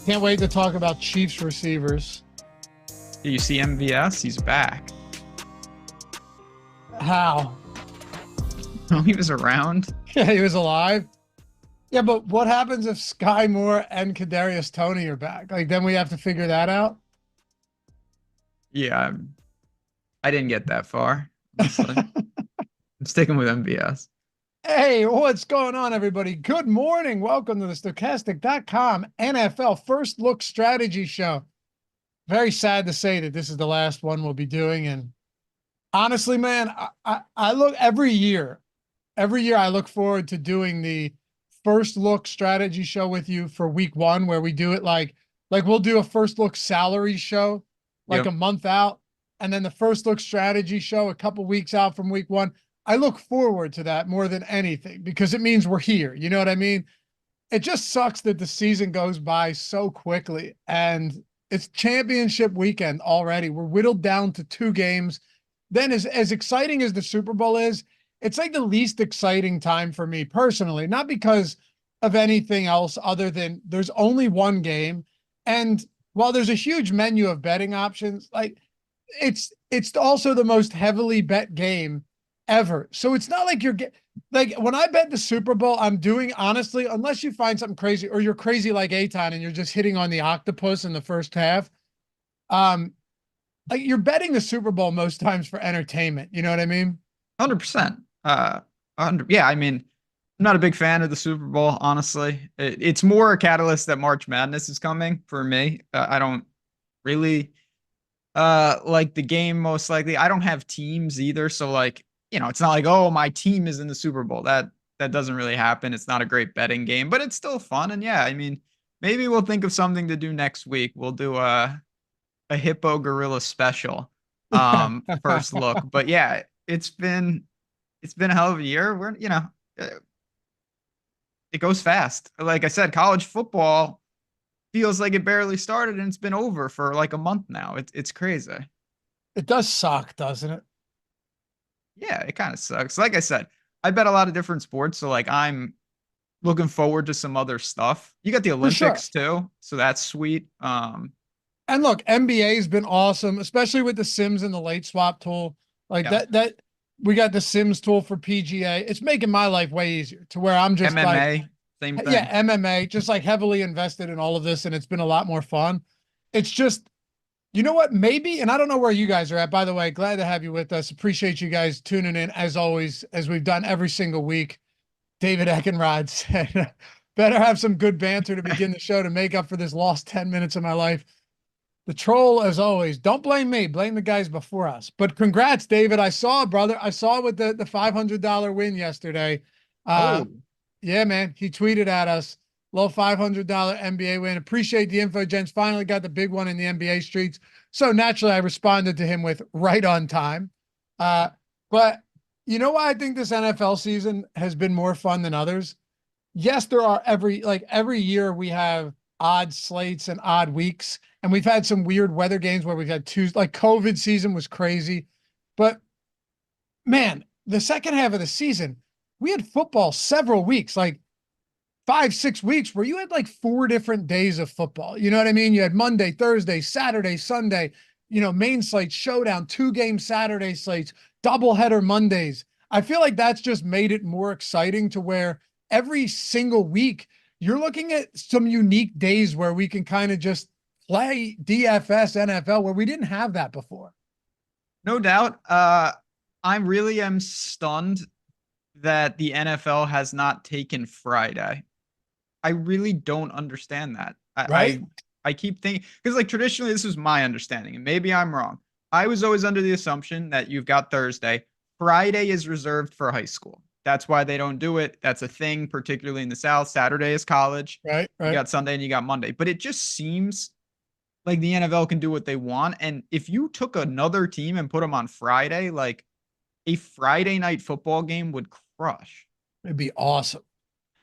Can't wait to talk about Chiefs receivers. Do you see MVS? He's back. How? Oh, he was around. Yeah, he was alive. Yeah, but what happens if Sky Moore and Kadarius Toney are back? Like, then we have to figure that out. Yeah, I didn't get that far. Honestly. I'm sticking with MVS. Hey, what's going on, everybody? Good morning. Welcome to the Stochastic.com NFL First Look Strategy Show. Very sad to say that this is the last one we'll be doing. And honestly, man, I look every year I look forward to doing the First Look Strategy Show with you for week one, where we do it like we'll do a First Look salary show like a month out, and then the First Look Strategy Show a couple weeks out from week one. I look forward to that more than anything because it means we're here. You know what I mean? It just sucks that the season goes by so quickly and it's championship weekend already. We're whittled down to 2 games. Then as exciting as the Super Bowl is, it's like the least exciting time for me personally, not because of anything else other than there's only one game. And while there's a huge menu of betting options, like it's also the most heavily bet game ever. So it's not like like when I bet the Super Bowl, I'm doing honestly, unless you find something crazy or you're crazy like Aton and you're just hitting on the octopus in the first half. Like you're betting the Super Bowl most times for entertainment. You know what I mean? 100%. Yeah, I mean, I'm not a big fan of the Super Bowl, honestly. It's more a catalyst that March Madness is coming for me. I don't really like the game most likely. I don't have teams either, so like, you know, it's not like, oh, my team is in the Super Bowl. That doesn't really happen. It's not a great betting game, but it's still fun. And yeah, I mean, maybe we'll think of something to do next week. We'll do a hippo gorilla special first look. But yeah, it's been a hell of a year. We're, you know, it goes fast. Like I said, college football feels like it barely started and it's been over for like a month now. It's crazy. It does suck, doesn't it? Yeah, it kind of sucks. Like I said, I bet a lot of different sports, so like I'm looking forward to some other stuff. You got the Olympics too, so that's sweet. And look, NBA has been awesome, especially with the Sims and the late swap tool. Like that we got the Sims tool for PGA. It's making my life way easier to where I'm just MMA, like, same thing. yeah, MMA, just like heavily invested in all of this, and it's been a lot more fun. It's just, you know what, maybe, and I don't know where you guys are at, by the way, glad to have you with us. Appreciate you guys tuning in as always, as we've done every single week. David Eckenrod said, better have some good banter to begin the show to make up for this lost 10 minutes of my life. The troll, as always, don't blame me, blame the guys before us. But congrats, David. I saw, brother. I saw with the $500 win yesterday. Yeah, man. He tweeted at us, low $500 NBA win. Appreciate the info, gents. Finally got the big one in the NBA streets. So naturally, I responded to him with right on time. But you know why I think this NFL season has been more fun than others? Yes, there are every year we have odd slates and odd weeks. And we've had some weird weather games where we've had like COVID season was crazy. But man, the second half of the season, we had football several weeks, like 5-6 weeks where you had like 4 different days of football. You know what I mean? You had Monday, Thursday, Saturday, Sunday, you know, main slate, showdown, 2-game Saturday slates, doubleheader Mondays. I feel like that's just made it more exciting to where every single week you're looking at some unique days where we can kind of just play DFS NFL where we didn't have that before. No doubt. I really am stunned that the NFL has not taken Friday. I really don't understand that. I keep thinking, because like traditionally this was my understanding, and maybe I'm wrong. I was always under the assumption that you've got Thursday. Friday is reserved for high school. That's why they don't do it. That's a thing, particularly in the South. Saturday is college. Right. You got Sunday and you got Monday. But it just seems like the NFL can do what they want. And if you took another team and put them on Friday, like a Friday night football game would crush. It'd be awesome.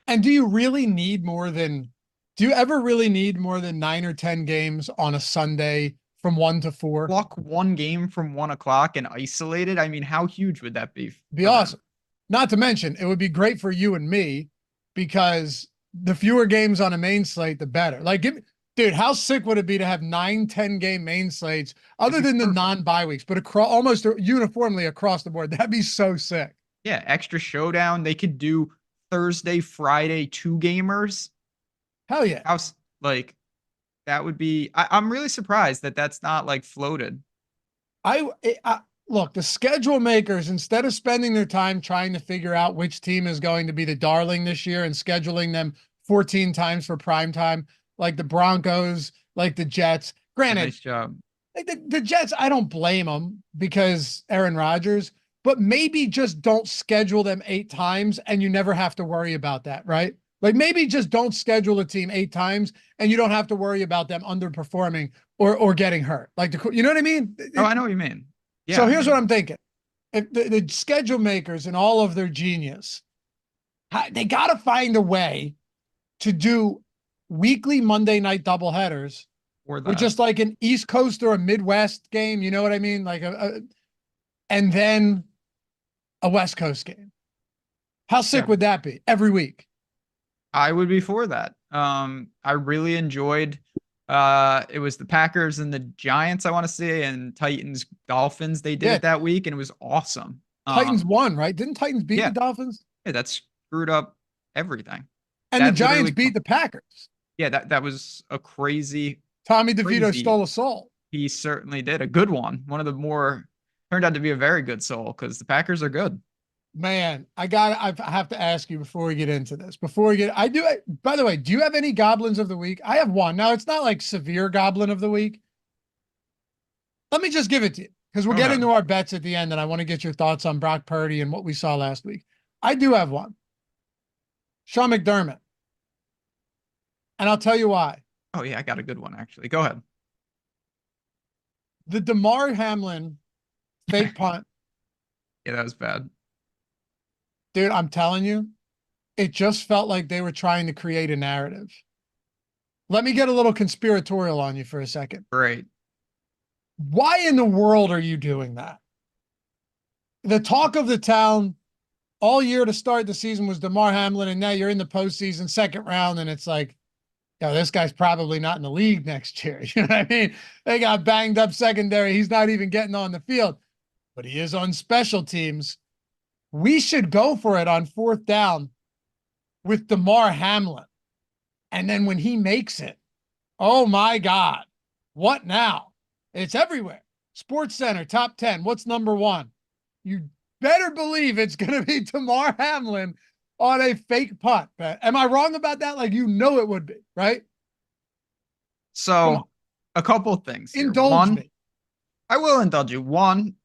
And do you ever really need more than 9 or 10 games on a Sunday from 1 to 4? Block one game from 1 o'clock and isolate it. I mean, how huge would that be? Be awesome. Not to mention, it would be great for you and me because the fewer games on a main slate, the better. Like, Dude, how sick would it be to have 9, 10 game main slates other It'd be than the perfect. non-bye weeks, but across almost uniformly across the board? That'd be so sick. Yeah, extra showdown. They could do Thursday, Friday, two gamers. Hell yeah. House like that would be. I'm really surprised that that's not like floated. I look, the schedule makers, instead of spending their time trying to figure out which team is going to be the darling this year and scheduling them 14 times for prime time, like the Broncos, like the Jets. Granted, Nice job. like the Jets, I don't blame them because Aaron Rodgers, but maybe just don't schedule them 8 times and you never have to worry about that, right? Like maybe just don't schedule a team 8 times and you don't have to worry about them underperforming or getting hurt. Like you know what I mean? Oh, I know what you mean. Yeah, So I here's mean, what I'm thinking. If the schedule makers and all of their genius, they got to find a way to do weekly Monday night doubleheaders or with that. just like an East Coast or a Midwest game. You know what I mean? Like and then a West Coast game. How sick Yeah, would that be every week? I would be for that. I really enjoyed it was the Packers and the Giants, I want to say, and Titans Dolphins. They did Yeah. it that week and it was awesome. Titans won, right? Didn't Titans beat the Yeah, Dolphins? yeah, that screwed up everything. And the That Giants literally beat the Packers. yeah, that was a Tommy DeVito crazy. stole a soul. He certainly did. A good one. One of the more turned out to be a very good soul because the Packers are good. Man, I have to ask you before we get into this. By the way, do you have any goblins of the week? I have one. Now, it's not like severe goblin of the week. Let me just give it to you because we'll get Okay. into our bets at the end, and I want to get your thoughts on Brock Purdy and what we saw last week. I do have one. Sean McDermott. And I'll tell you why. Oh yeah, I got a good one actually. Go ahead. The DeMar Hamlin fake punt, Yeah, that was bad. dude, I'm telling you, it just felt like they were trying to create a narrative. Let me get a little conspiratorial on you for a second. Great. Why in the world are you doing that? The talk of the town all year to start the season was DeMar Hamlin, and now you're in the postseason, second round, and it's like, yo, this guy's probably not in the league next year. You know what I mean? They got banged up secondary. He's not even getting on the field, but he is on special teams. We should go for it on fourth down with DeMar Hamlin. And then when he makes it, oh my God, what now? It's everywhere. Sports Center, top 10. What's number one? You better believe it's going to be DeMar Hamlin on a fake punt. Am I wrong about that? Like, you know it would be, right? So a couple of things here. Indulge me. I will indulge you. One,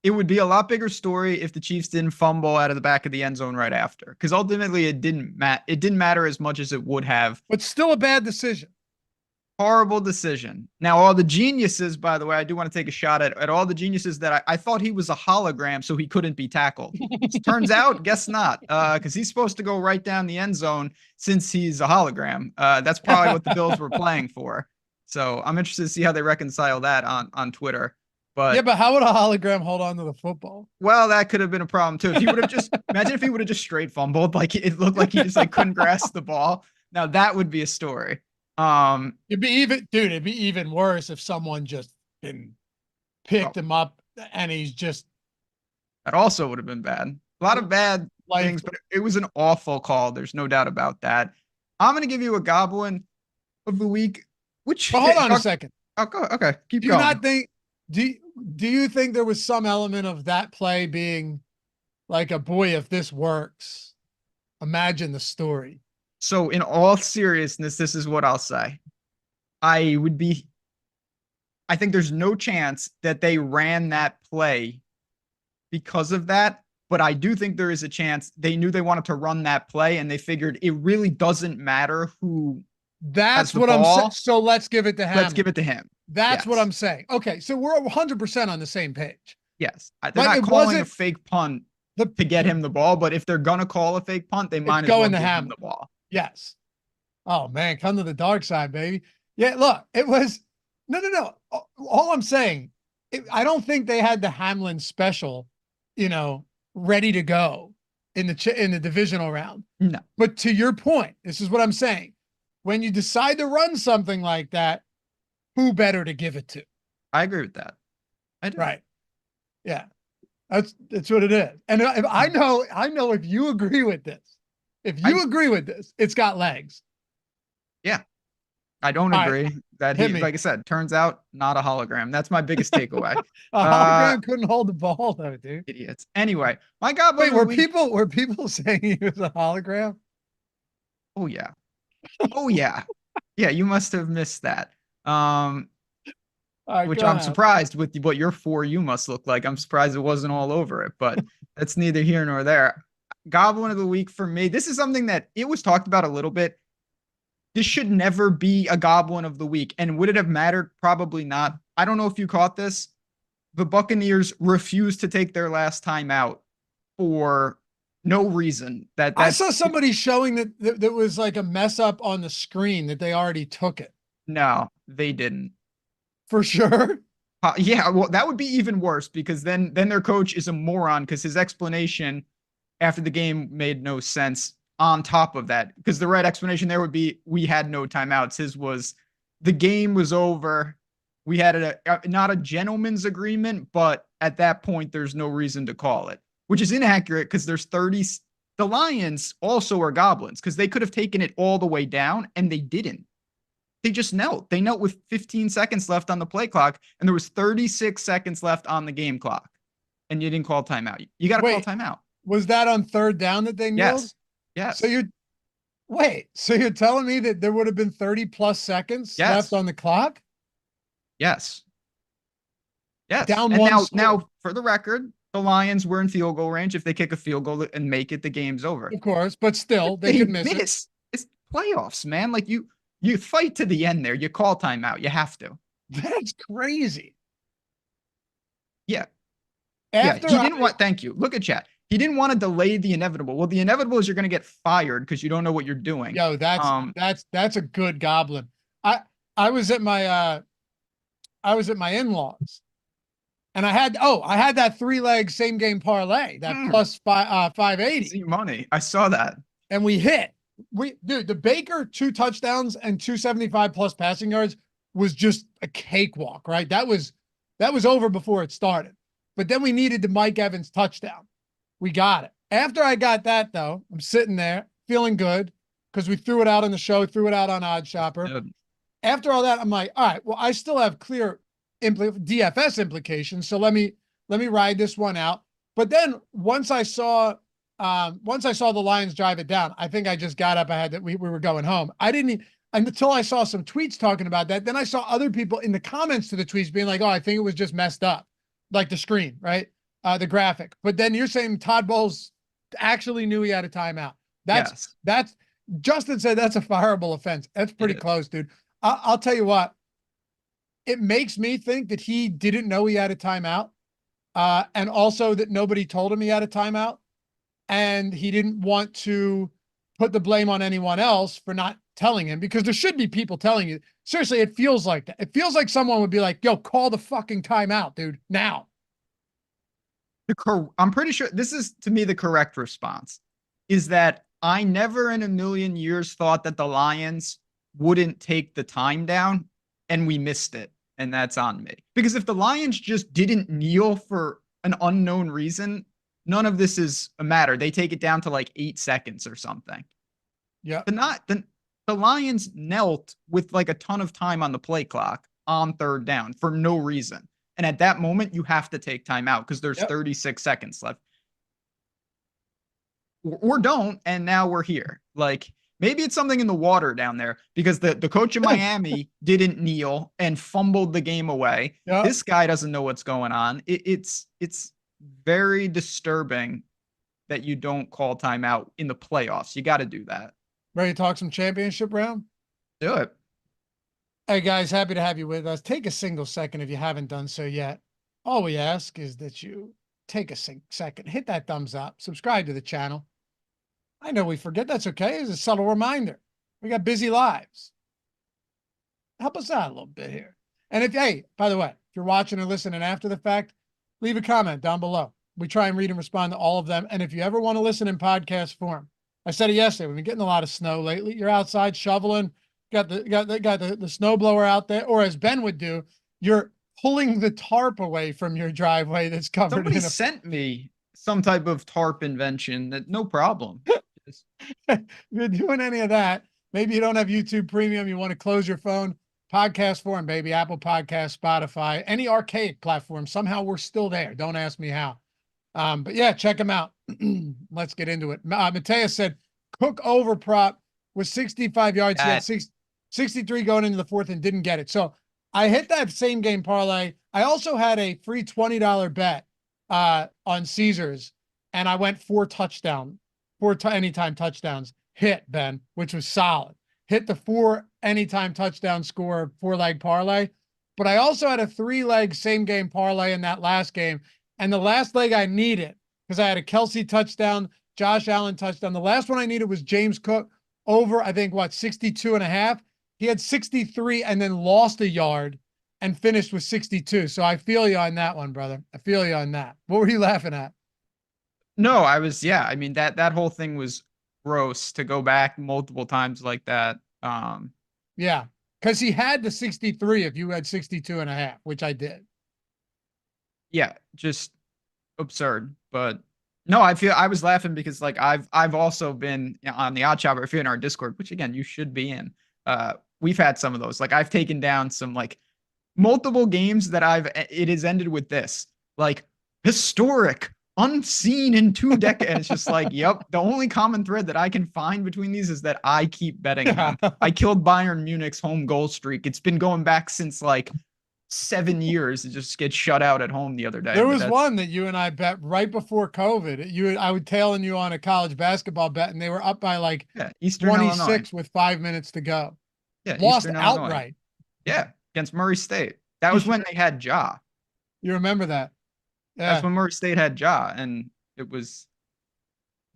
it would be a lot bigger story if the Chiefs didn't fumble out of the back of the end zone right after. Because ultimately it didn't matter as much as it would have. But still a bad decision. Horrible decision. Now, all the geniuses, by the way, I do want to take a shot at all the geniuses that I thought he was a hologram, so he couldn't be tackled. Turns out, guess not, because he's supposed to go right down the end zone since he's a hologram. That's probably what the Bills were playing for. So I'm interested to see how they reconcile that on Twitter. But yeah, but how would a hologram hold on to the football? well, that could have been a problem too. If he would have just imagine if he would have just straight fumbled, like it looked like he just like couldn't grasp the ball. Now that would be a story. It'd be even worse if someone just picked him up and he's just. That also would have been bad. A lot of bad things, but it was an awful call. There's no doubt about that. I'm going to give you a goblin of the week, which. But hold on a second. Okay, keep do going. You not think? Do you think there was some element of that play being like a boy, if this works, imagine the story? So in all seriousness, this is what I'll say. I think there's no chance that they ran that play because of that, but I do think there is a chance they knew they wanted to run that play and they figured it really doesn't matter who. That's what I'm saying. So let's give it to him. Let's give it to him. That's what I'm saying. Okay, so we're 100% on the same page. Yes. They're not calling a fake punt to get him the ball, but if they're going to call a fake punt, they might as well give him the ball. Yes. Oh, man, come to the dark side, baby. Yeah, look, it was – no. All I'm saying, I don't think they had the Hamlin special, ready to go in the divisional round. No. But to your point, this is what I'm saying. when you decide to run something like that, who better to give it to? I agree with that. I do. Right. Yeah. That's what it is. And if I know if you agree with this, it's got legs. Yeah. I don't All right, agree that hit he, me. like I said, turns out not a hologram. That's my biggest takeaway. A hologram couldn't hold the ball though, dude. Idiots. Anyway, my goblin Wait, of the week. were people saying he was a hologram? Oh yeah. Oh yeah. Yeah, you must have missed that. All right, Which go I'm ahead. surprised with what your For You must look like. I'm surprised it wasn't all over it, but that's neither here nor there. Goblin of the week for me. This is something that it was talked about a little bit. This should never be a goblin of the week. And would it have mattered? Probably not. I don't know if you caught this. The Buccaneers refused to take their last time out for no reason. I saw somebody showing that was like a mess up on the screen that they already took it. No, they didn't. For sure. Yeah, well, that would be even worse because then their coach is a moron because his explanation after the game made no sense on top of that. Because the right explanation there would be we had no timeouts. His was the game was over. We had not a gentleman's agreement, but at that point, there's no reason to call it, which is inaccurate because there's 30. The Lions also are goblins because they could have taken it all the way down and they didn't. They just knelt. They knelt with 15 seconds left on the play clock, and there was 36 seconds left on the game clock, and you didn't call timeout. You got to call timeout. Was that on third down that they kneeled? Yes. Yes. So you're telling me that there would have been 30 plus seconds left on the clock? Yes. Yes. Down and one. Now, for the record, the Lions were in field goal range. If they kick a field goal and make it, the game's over. Of course, but still, they could miss it. It's playoffs, man. Like you fight to the end there. You call timeout. You have to. That's crazy. Yeah. He didn't want. Thank you. Look at chat. He didn't want to delay the inevitable. Well, the inevitable is you're going to get fired because you don't know what you're doing. Yo, that's a good goblin. I was at my in-laws, and I had that 3-leg same game parlay that plus 580 Easy money. I saw that, and we hit. The Baker 2 touchdowns and 275 plus passing yards was just a cakewalk, right? That was over before it started. But then we needed the Mike Evans touchdown. We got it. After I got that, though, I'm sitting there feeling good because we threw it out on the show, threw it out on Odd Shopper. Good. After all that, I'm like, all right, well, I still have clear DFS implications, so let me ride this one out. But then once I saw the Lions drive it down, I think I just got up. We were going home. I didn't until I saw some tweets talking about that. Then I saw other people in the comments to the tweets being like, "Oh, I think it was just messed up, like the screen, right, the graphic." But then you're saying Todd Bowles actually knew he had a timeout. That's Justin said that's a fireable offense. That's pretty close, dude. I'll tell you what. It makes me think that he didn't know he had a timeout, and also that nobody told him he had a timeout. And he didn't want to put the blame on anyone else for not telling him because there should be people telling you. Seriously, it feels like that. It feels like someone would be like, yo, call the fucking timeout, dude, now. I'm pretty sure this is, to me, the correct response is that I never in a million years thought that the Lions wouldn't take the time down and we missed it. And that's on me. Because if the Lions just didn't kneel for an unknown reason, none of this is a matter. They take it down to like 8 seconds or something. Yeah. The Lions knelt with like a ton of time on the play clock on third down for no reason. And at that moment, you have to take time out because there's 36 seconds left. Or don't, and now we're here. Like, maybe it's something in the water down there because the coach of Miami didn't kneel and fumbled the game away. Yep. This guy doesn't know what's going on. It's very disturbing that you don't call timeout in the playoffs. You got to do that. Ready to talk some championship round? Do it. Hey, guys, happy to have you with us. Take a single second if you haven't done so yet. All we ask is that you take a second, hit that thumbs up, subscribe to the channel. I know we forget. That's okay. It's a subtle reminder. We got busy lives. Help us out a little bit here. And by the way, if you're watching or listening after the fact, leave a comment down below. We try and read and respond to all of them. And if you ever want to listen in podcast form, I said it yesterday, we've been getting a lot of snow lately. You're outside shoveling, got the snowblower out there, or as Ben would do, you're pulling the tarp away from your driveway that's covered Somebody in a. sent me some type of tarp invention that no problem. Just- If you're doing any of that, maybe you don't have YouTube Premium, you want to close your phone, podcast form, baby, Apple Podcast, Spotify, any archaic platform. Somehow we're still there. Don't ask me how. But yeah, check them out. Let's get into it. Mateus said Cook over prop was 65 yards. He had 63 going into the fourth and didn't get it. So I hit that same game parlay. I also had a free $20 bet on Caesars, and I went four anytime touchdowns. Hit, Ben, which was solid. Hit the 4 anytime touchdown score, 4-leg parlay. But I also had a 3-leg same game parlay in that last game. And the last leg I needed, because I had a Kelsey touchdown, Josh Allen touchdown. The last one I needed was James Cook over, I think, 62.5. He had 63 and then lost a yard and finished with 62. So I feel you on that one, brother. I feel you on that. What were you laughing at? No, I mean, that whole thing was gross to go back multiple times like that. Yeah, because he had the 63 if you had 62.5, which I did. Yeah, just absurd. But no, I was laughing because like I've also been on the Odd Shopper, if you're in our Discord, which again you should be in. We've had some of those. Like I've taken down some like multiple games that it has ended with this like historic, unseen in 2 decades. And it's just like, yep. The only common thread that I can find between these is that I keep betting them. I killed Bayern Munich's home goal streak. It's been going back since like 7 years. It just gets shut out at home the other day. There was one that you and I bet right before COVID. I would tailing you on a college basketball bet, and they were up by like Eastern 26 Illinois. With 5 minutes to go. Yeah, lost Eastern outright. Illinois. Yeah, against Murray State. That was when they had Ja. You remember that? Yeah. That's when Murray State had Ja, and it was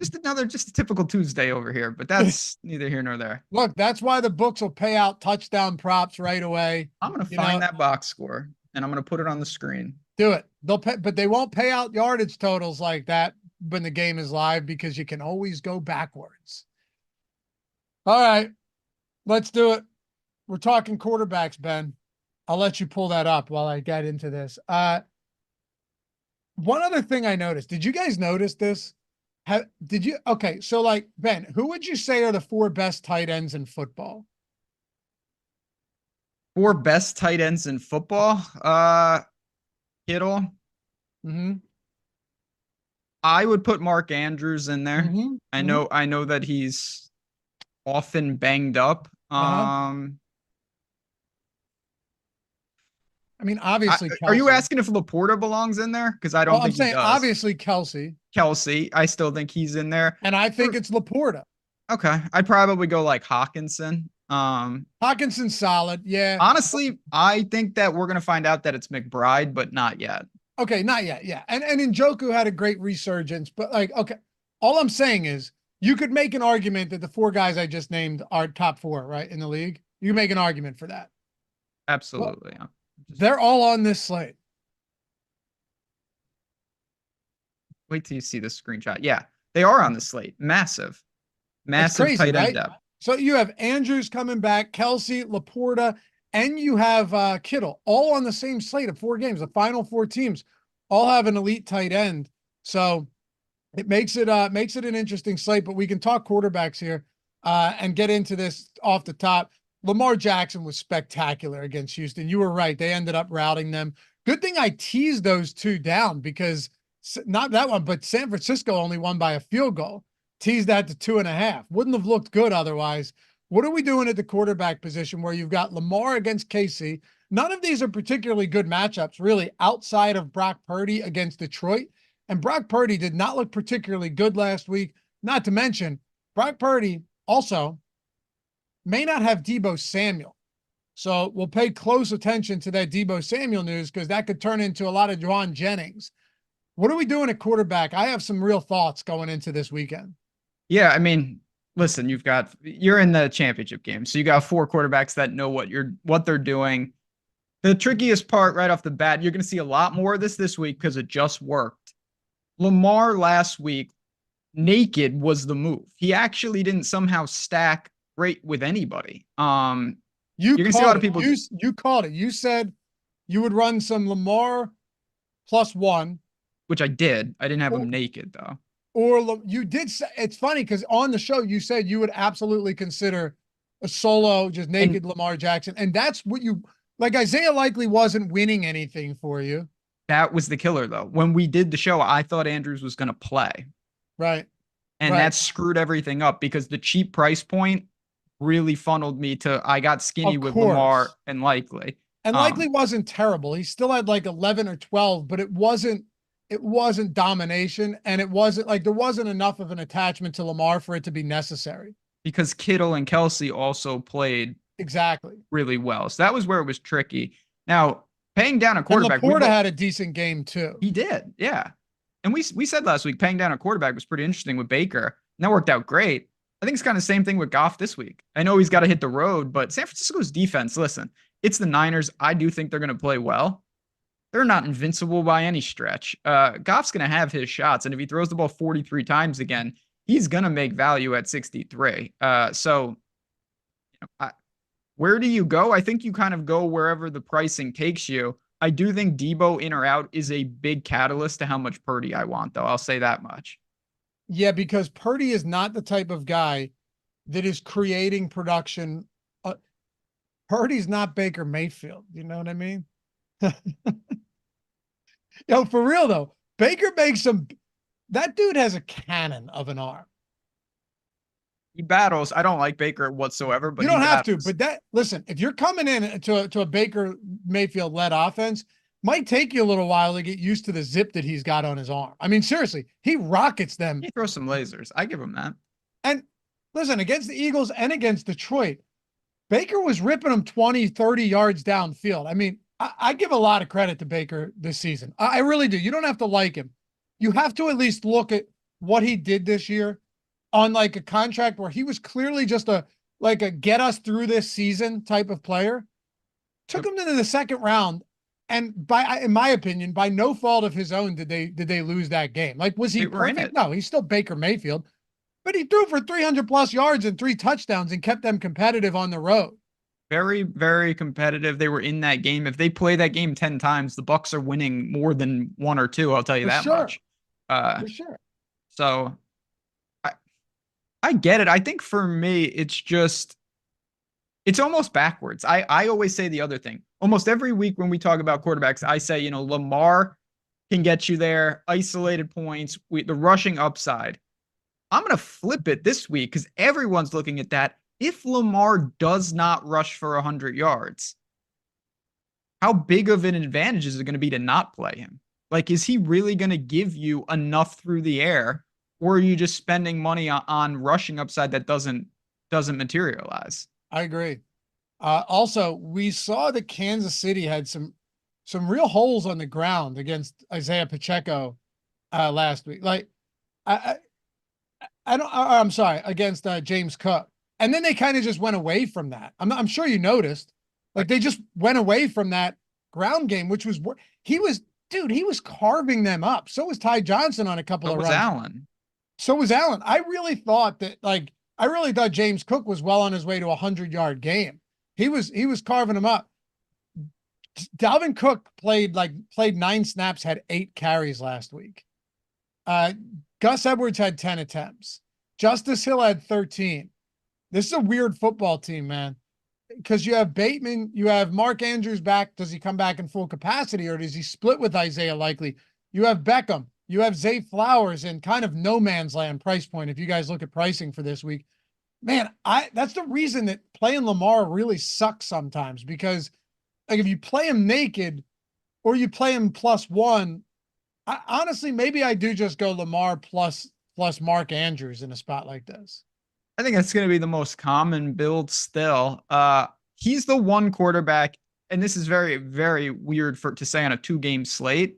just a typical Tuesday over here. But that's neither here nor there. Look, that's why the books will pay out touchdown props right away. I'm gonna find that box score and I'm gonna put it on the screen. Do it. They'll pay, but they won't pay out yardage totals like that when the game is live because you can always go backwards. All right, let's do it. We're talking quarterbacks, Ben. I'll let you pull that up while I get into this. One other thing I noticed. Did you guys notice this? Okay, so like, Ben, who would you say are the 4 best tight ends in football? 4 best tight ends in football? Kittle. Mm-hmm. I would put Mark Andrews in there. Mm-hmm. I know that he's often banged up. I mean, obviously, are you asking if Laporta belongs in there? Because I don't think I'm saying he does. Obviously Kelsey. I still think he's in there. And I think it's Laporta. Okay. I'd probably go like Hawkinson. Hawkinson's solid. Yeah. Honestly, I think that we're going to find out that it's McBride, but not yet. Okay. Not yet. Yeah. And Njoku had a great resurgence, but like, okay. All I'm saying is you could make an argument that the 4 guys I just named are top 4, right, in the league. You can make an argument for that. Absolutely. Well, they're all on this slate. Wait till you see the screenshot. Yeah, they are on the slate. Massive crazy, tight end depth. So you have Andrews coming back, Kelsey, Laporta, and you have Kittle all on the same slate of 4 games. The final 4 teams all have an elite tight end. So it makes it an interesting slate, but we can talk quarterbacks here and get into this off the top. Lamar Jackson was spectacular against Houston. You were right. They ended up routing them. Good thing I teased those 2 down because not that one, but San Francisco only won by a field goal. Teased that to 2.5. Wouldn't have looked good otherwise. What are we doing at the quarterback position where you've got Lamar against KC? None of these are particularly good matchups, really, outside of Brock Purdy against Detroit. And Brock Purdy did not look particularly good last week. Not to mention, Brock Purdy also may not have Deebo Samuel. So we'll pay close attention to that Deebo Samuel news because that could turn into a lot of Juwan Jennings. What are we doing at quarterback? I have some real thoughts going into this weekend. Yeah, I mean, listen, you're in the championship game. So you got 4 quarterbacks that know what they're doing. The trickiest part right off the bat, you're going to see a lot more of this week because it just worked. Lamar last week, naked was the move. He actually didn't somehow stack great with anybody. You You're gonna see a lot of called it. people, You called it. You said you would run some Lamar +1, which I did. I didn't have or, him naked though. you did say, it's funny because on the show you said you would absolutely consider a solo, just And naked Lamar Jackson. And that's what you like. Isaiah likely wasn't winning anything for you. that was the killer though. When we did the show, I thought Andrews was gonna play. Right. And Right. that screwed everything up because the cheap price point really funneled me to I got skinny Of with Lamar course. and Likely. And likely Um, wasn't terrible. He still had like 11 or 12, but it wasn't domination. And it wasn't like there wasn't enough of an attachment to Lamar for it to be necessary. because Kittle and Kelsey also played Exactly. really well. So that was where it was tricky. Now, paying down a And quarterback, Laporta had a decent game too. he did, yeah. And we said last week paying down a quarterback was pretty interesting with Baker, and that worked out great. I think it's kind of the same thing with Goff this week. I know he's got to hit the road, but San Francisco's defense, listen, it's the Niners. I do think they're going to play well. They're not invincible by any stretch. Goff's going to have his shots, and if he throws the ball 43 times again, he's going to make value at 63. Where do you go? I think you kind of go wherever the pricing takes you. I do think Debo in or out is a big catalyst to how much Purdy I want, though. I'll say that much. Yeah, because Purdy is not the type of guy that is creating production. Purdy's not Baker Mayfield. You know what I mean? Yo, for real though, Baker makes some. That dude has a cannon of an arm. He battles. I don't like Baker whatsoever, but You don't have to, battles. but listen, if you're coming in to a Baker Mayfield led offense, might take you a little while to get used to the zip that he's got on his arm. I mean, seriously, he rockets them. He throws some lasers. I give him that. And listen, against the Eagles and against Detroit, Baker was ripping them 20, 30 yards downfield. I mean, I give a lot of credit to Baker this season. I really do. You don't have to like him. You have to at least look at what he did this year on like a contract where he was clearly just a get us through this season type of player. Took him into the second round, and in my opinion, by no fault of his own did they lose that game. Like, was he perfect? No, he's still Baker Mayfield, but he threw for 300 plus yards and 3 touchdowns and kept them competitive on the road. Very, very competitive. They were in that game. If they play that game 10 times, the Bucks are winning more than 1 or 2. I'll tell you that much. For sure. So I get it. I think for me, it's almost backwards. I always say the other thing. Almost every week when we talk about quarterbacks, I say, Lamar can get you there, isolated points, the rushing upside. I'm going to flip it this week because everyone's looking at that. If Lamar does not rush for 100 yards, how big of an advantage is it going to be to not play him? Like, is he really going to give you enough through the air, or are you just spending money on rushing upside that doesn't materialize? I agree. Also, we saw that Kansas City had some real holes on the ground against Isaiah Pacheco last week. Like, I'm sorry, against James Cook. And then they kind of just went away from that. I'm sure you noticed. Like, they just went away from that ground game, which was he was carving them up. So was Ty Johnson on a couple of runs. Allen. So was Allen. I really thought James Cook was well on his way to a 100-yard game. He was carving him up. Dalvin Cook played 9 snaps, had 8 carries last week. Gus Edwards had 10 attempts. Justice Hill had 13. This is a weird football team, man, because you have Bateman, you have Mark Andrews back. Does he come back in full capacity, or does he split with Isaiah Likely? You have Beckham, you have Zay Flowers in kind of no man's land price point. If you guys look at pricing for this week, man, that's the reason that playing Lamar really sucks sometimes, because like if you play him naked or you play him +1, honestly, maybe I do just go Lamar plus Mark Andrews in a spot like this. I think that's going to be the most common build still. He's the one quarterback, and this is very, very weird to say on a 2-game slate.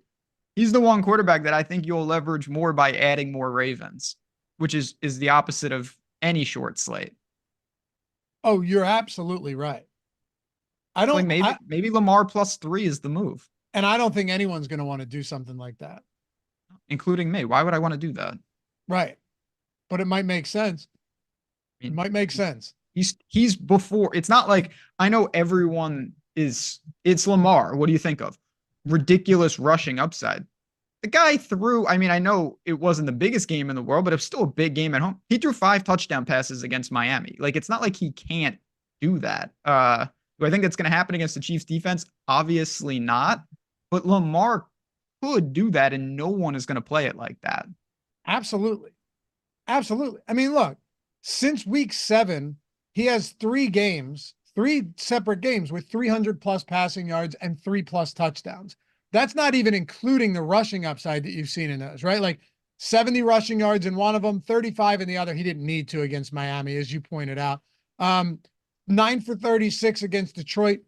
He's the one quarterback that I think you'll leverage more by adding more Ravens, which is the opposite of any short slate. Oh, you're absolutely right. I don't maybe Lamar +3 is the move. And I don't think anyone's going to want to do something like that, including me. Why would I want to do that? Right. But it might make sense. It might make sense. He's before. It's not like I know it's Lamar. What do you think of? Ridiculous rushing upside. The guy threw, I mean, I know it wasn't the biggest game in the world, but it was still a big game at home. He threw 5 touchdown passes against Miami. Like, it's not like he can't do that. Do I think that's going to happen against the Chiefs defense? Obviously not. But Lamar could do that, and no one is going to play it like that. Absolutely. Absolutely. I mean, look, since week 7, he has 3 separate games with 300 plus passing yards and 3+ touchdowns. That's not even including the rushing upside that you've seen in those, right? Like 70 rushing yards in one of them, 35 in the other. He didn't need to against Miami, as you pointed out. 9 for 36 against Detroit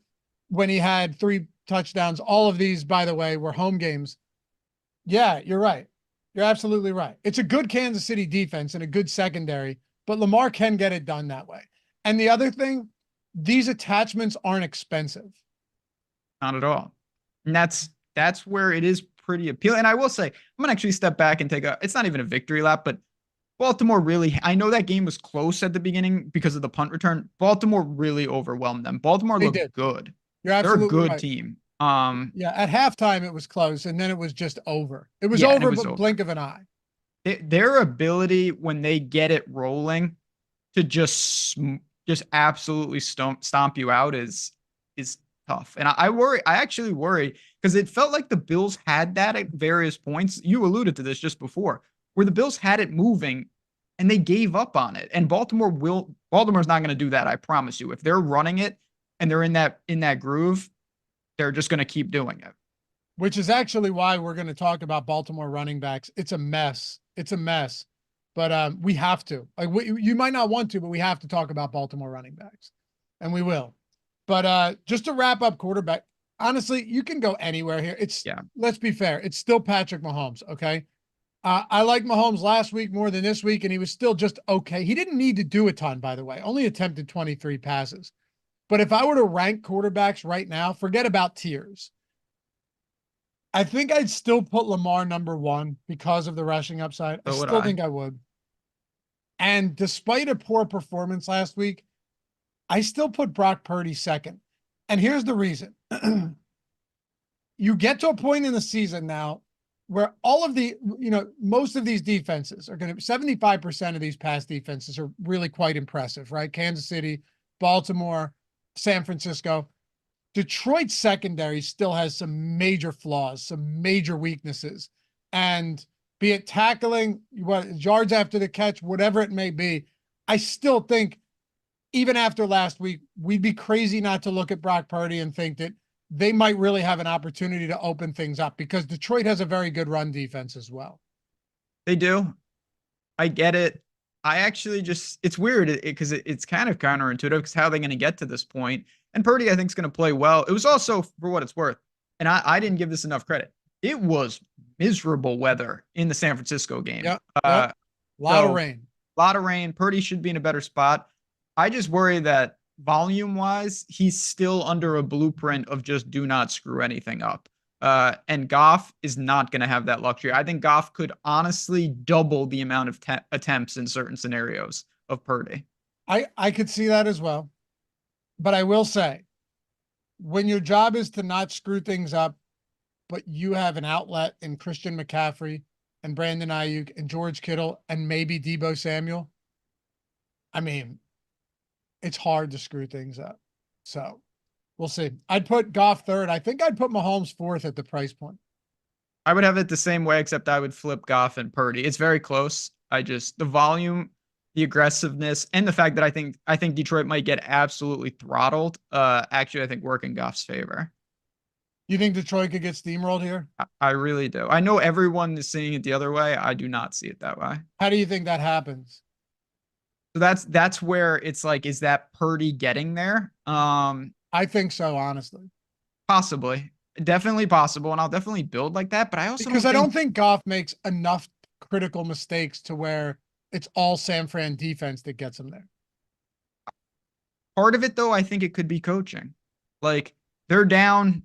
when he had 3 touchdowns. All of these, by the way, were home games. Yeah, you're right. You're absolutely right. It's a good Kansas City defense and a good secondary, but Lamar can get it done that way. And the other thing, these attachments aren't expensive. Not at all. And that's where it is pretty appealing. And I will say, I'm going to actually step back and it's not even a victory lap, but Baltimore really, I know that game was close at the beginning because of the punt return. Baltimore really overwhelmed them. Baltimore looked good. You're absolutely They're a good right. team. Yeah, at halftime it was close, and then it was just over. It was over, but blink of an eye. Their ability when they get it rolling to just absolutely stomp you out is tough. And I actually worry because it felt like the Bills had that at various points. You alluded to this just before, where the Bills had it moving and they gave up on it. And Baltimore's not going to do that. I promise you. If they're running it and they're in that groove, they're just going to keep doing it. Which is actually why we're going to talk about Baltimore running backs. It's a mess. It's a mess. But we have to. Like you might not want to, but we have to talk about Baltimore running backs. And we will. But just to wrap up quarterback, honestly, you can go anywhere here. Let's be fair. It's still Patrick Mahomes, okay? I like Mahomes last week more than this week, and he was still just okay. He didn't need to do a ton, by the way. Only attempted 23 passes. But if I were to rank quarterbacks right now, forget about tiers. I think I'd still put Lamar number 1 because of the rushing upside. I still think I would. And despite a poor performance last week, I still put Brock Purdy second. And here's the reason. You get to a point in the season now where all of most of these defenses are going to, 75% of these past defenses are really quite impressive, right? Kansas City, Baltimore, San Francisco. Detroit's secondary still has some major flaws, some major weaknesses. And be it tackling, yards after the catch, whatever it may be, I still think even after last week, we'd be crazy not to look at Brock Purdy and think that they might really have an opportunity to open things up because Detroit has a very good run defense as well. They do. I get it. I actually it's weird because it's kind of counterintuitive because how are they going to get to this point? And Purdy, I think, is going to play well. It was also, for what it's worth, and I didn't give this enough credit. It was miserable weather in the San Francisco game. Yep. A lot of rain. A lot of rain. Purdy should be in a better spot. I just worry that volume-wise, he's still under a blueprint of just do not screw anything up. And Goff is not going to have that luxury. I think Goff could honestly double the amount of attempts in certain scenarios of Purdy. I could see that as well. But I will say, when your job is to not screw things up, but you have an outlet in Christian McCaffrey and Brandon Ayuk and George Kittle and maybe Deebo Samuel, I mean, it's hard to screw things up. So we'll see. I'd put Goff third. I think I'd put Mahomes fourth at the price point. I would have it the same way, except I would flip Goff and Purdy. It's very close. The volume, the aggressiveness, and the fact that I think Detroit might get absolutely throttled. Actually, I think work in Goff's favor. You think Detroit could get steamrolled here? I really do. I know everyone is seeing it the other way. I do not see it that way. How do you think that happens? So that's where it's like, is that Purdy getting there? I think so, honestly. Possibly. Definitely possible, and I'll definitely build like that. But I also I don't think Goff makes enough critical mistakes to where it's all San Fran defense that gets him there. Part of it, though, I think it could be coaching. Like, they're down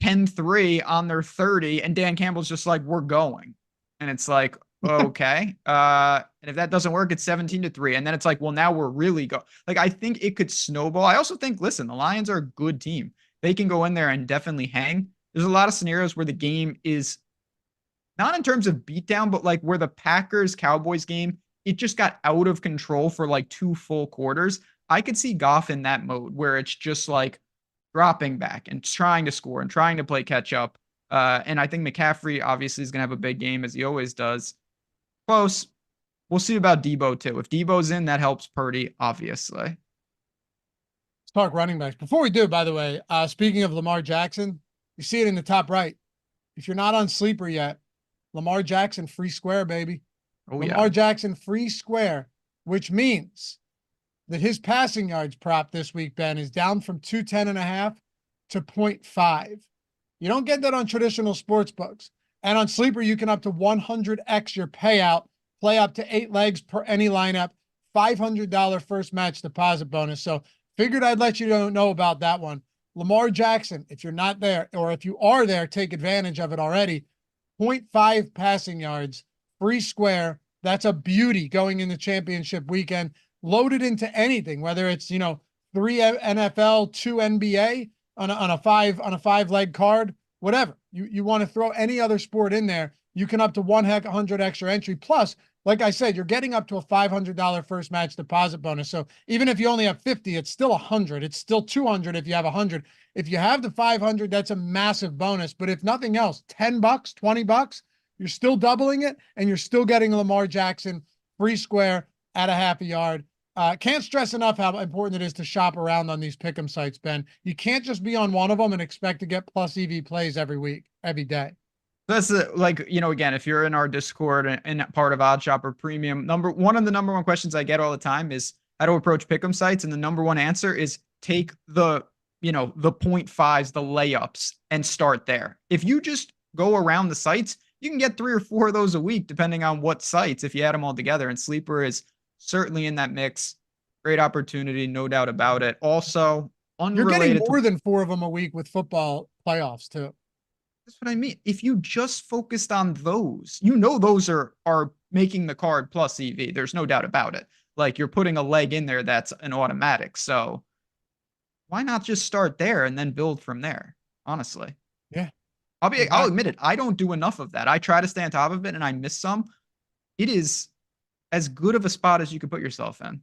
10-3 on their 30, and Dan Campbell's just like, we're going. And it's like, Okay. And if that doesn't work, it's 17-3. And then it's like, well, now we're really like, I think it could snowball. I also think, listen, the Lions are a good team. They can go in there and definitely hang. There's a lot of scenarios where the game is not in terms of beatdown, but like where the Packers Cowboys game, it just got out of control for like 2 full quarters. I could see Goff in that mode where it's just like dropping back and trying to score and trying to play catch up. And I think McCaffrey obviously is going to have a big game as he always does. Close. We'll see about Debo too. If Debo's in, that helps Purdy, obviously. Let's talk running backs. Before we do, by the way, speaking of Lamar Jackson, you see it in the top right. If you're not on Sleeper yet, Lamar Jackson free square, baby. Oh, Lamar yeah. Jackson free square, which means that his passing yards prop this week, Ben, is down from 210.5 to 0.5. You don't get that on traditional sports books. And on Sleeper, you can up to 100x your payout, play up to 8 legs per any lineup, $500 first match deposit bonus. So figured I'd let you know about that one. Lamar Jackson, if you're not there, or if you are there, take advantage of it already. 0.5 passing yards, free square. That's a beauty going into championship weekend. Loaded into anything, whether it's 3 NFL, 2 NBA on a 5-leg card, whatever. You want to throw any other sport in there, you can up to 100 extra entry. Plus, like I said, you're getting up to a $500 first match deposit bonus. So even if you only have 50, it's still 100. It's still 200 if you have 100. If you have the 500, that's a massive bonus. But if nothing else, $10, $20, you're still doubling it, and you're still getting Lamar Jackson free square at a half a yard. Can't stress enough how important it is to shop around on these pick'em sites, Ben. You can't just be on one of them and expect to get plus EV plays every week, every day. That's again, if you're in our Discord and part of Odd Shopper Premium, one of the number one questions I get all the time is how to approach pick'em sites. And the number one answer is take the 0.5s, the layups, and start there. If you just go around the sites, you can get 3 or 4 of those a week, depending on what sites, if you add them all together. And Sleeper is certainly in that mix. Great opportunity, no doubt about it. Also, you're getting more than 4 of them a week with football playoffs too. That's what I mean. If you just focused on those, those are making the card plus EV. There's no doubt about it. Like, you're putting a leg in there that's an automatic. So why not just start there and then build from there? Honestly. Yeah. I'll admit it. I don't do enough of that. I try to stay on top of it and I miss some. It is as good of a spot as you could put yourself in.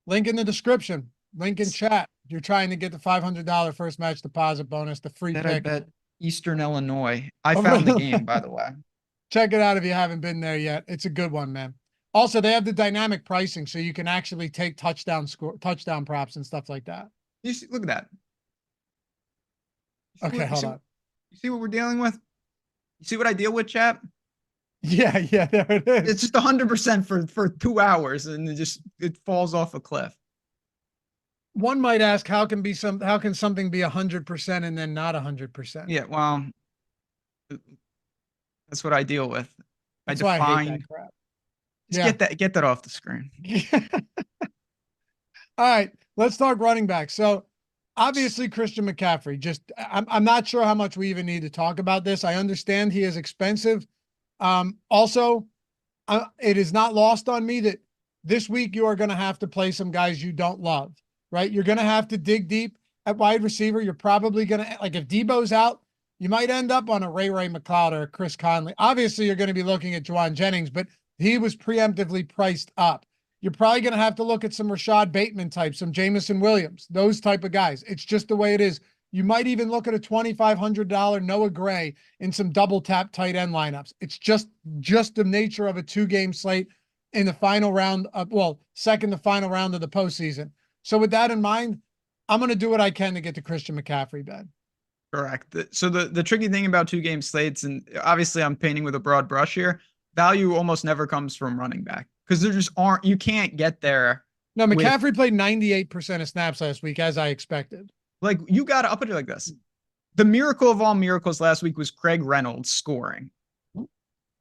Link in the description. Link in chat. You're trying to get the $500 first match deposit bonus, the free pick. I bet Eastern Illinois. I found the game, by the way. Check it out if you haven't been there yet. It's a good one, man. Also, they have the dynamic pricing, so you can actually take touchdown props and stuff like that. You see, look at that. Okay, hold on. You see what we're dealing with? You see what I deal with, chat? Yeah, there it is. It's just 100% for 2 hours, and it falls off a cliff. One might ask, how can something be 100% and then not 100%? Yeah, well, that's what I deal with. That's why I hate that crap. Just get that off the screen. All right, let's talk running back. So obviously Christian McCaffrey, I'm not sure how much we even need to talk about this. I understand he is expensive. Also, it is not lost on me that this week you are going to have to play some guys you don't love, right? You're going to have to dig deep at wide receiver. You're probably going to, like, if Debo's out, you might end up on a Ray McLeod or a Chris Conley. Obviously, you're going to be looking at Juwan Jennings, but he was preemptively priced up. You're probably going to have to look at some Rashad Bateman type, some Jamison Williams, those type of guys. It's just the way it is. You might even look at a $2,500 Noah Gray in some double tap tight end lineups. It's just the nature of a 2-game slate in the final round of, second to final round of the postseason. So with that in mind, I'm going to do what I can to get to Christian McCaffrey, Ben. Correct. So the tricky thing about 2-game slates, and obviously I'm painting with a broad brush here, value almost never comes from running back because there just aren't, you can't get there. No, McCaffrey played 98% of snaps last week, as I expected. Like, you got to up it like this. The miracle of all miracles last week was Craig Reynolds scoring.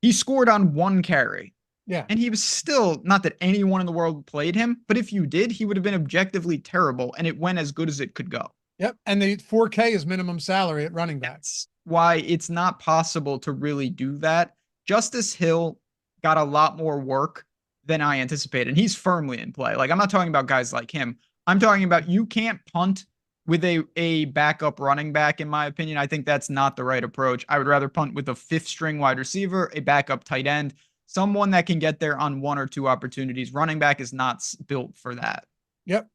He scored on 1 carry. Yeah. And he was still, not that anyone in the world played him, but if you did, he would have been objectively terrible, and it went as good as it could go. Yep. And the 4K is minimum salary at running back. That's why it's not possible to really do that. Justice Hill got a lot more work than I anticipated. And he's firmly in play. Like, I'm not talking about guys like him. I'm talking about you can't punt with a backup running back, in my opinion. I think that's not the right approach. I would rather punt with a fifth string wide receiver, a backup tight end, someone that can get there on one or two opportunities. Running back is not built for that. Yep.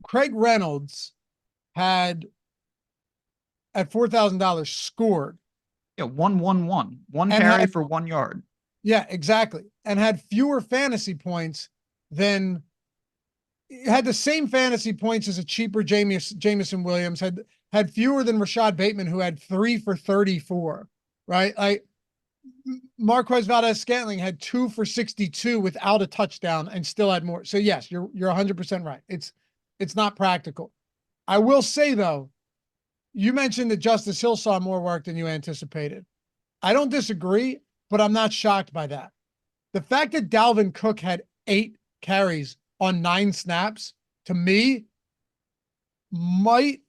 Craig Reynolds had at $4,000 scored. Yeah, 1-1-1. One And carry had, for 1 yard. yeah, exactly. And had fewer fantasy points than had the same fantasy points as a cheaper Jameson Williams, had fewer than Rashad Bateman, who had 3 for 34, right? Like Marquez Valdez-Scantling had 2 for 62 without a touchdown and still had more. So yes, you're 100% right. It's not practical. I will say though, you mentioned that Justice Hill saw more work than you anticipated. I don't disagree, but I'm not shocked by that. The fact that Dalvin Cook had 8 carries on 9 snaps, to me, might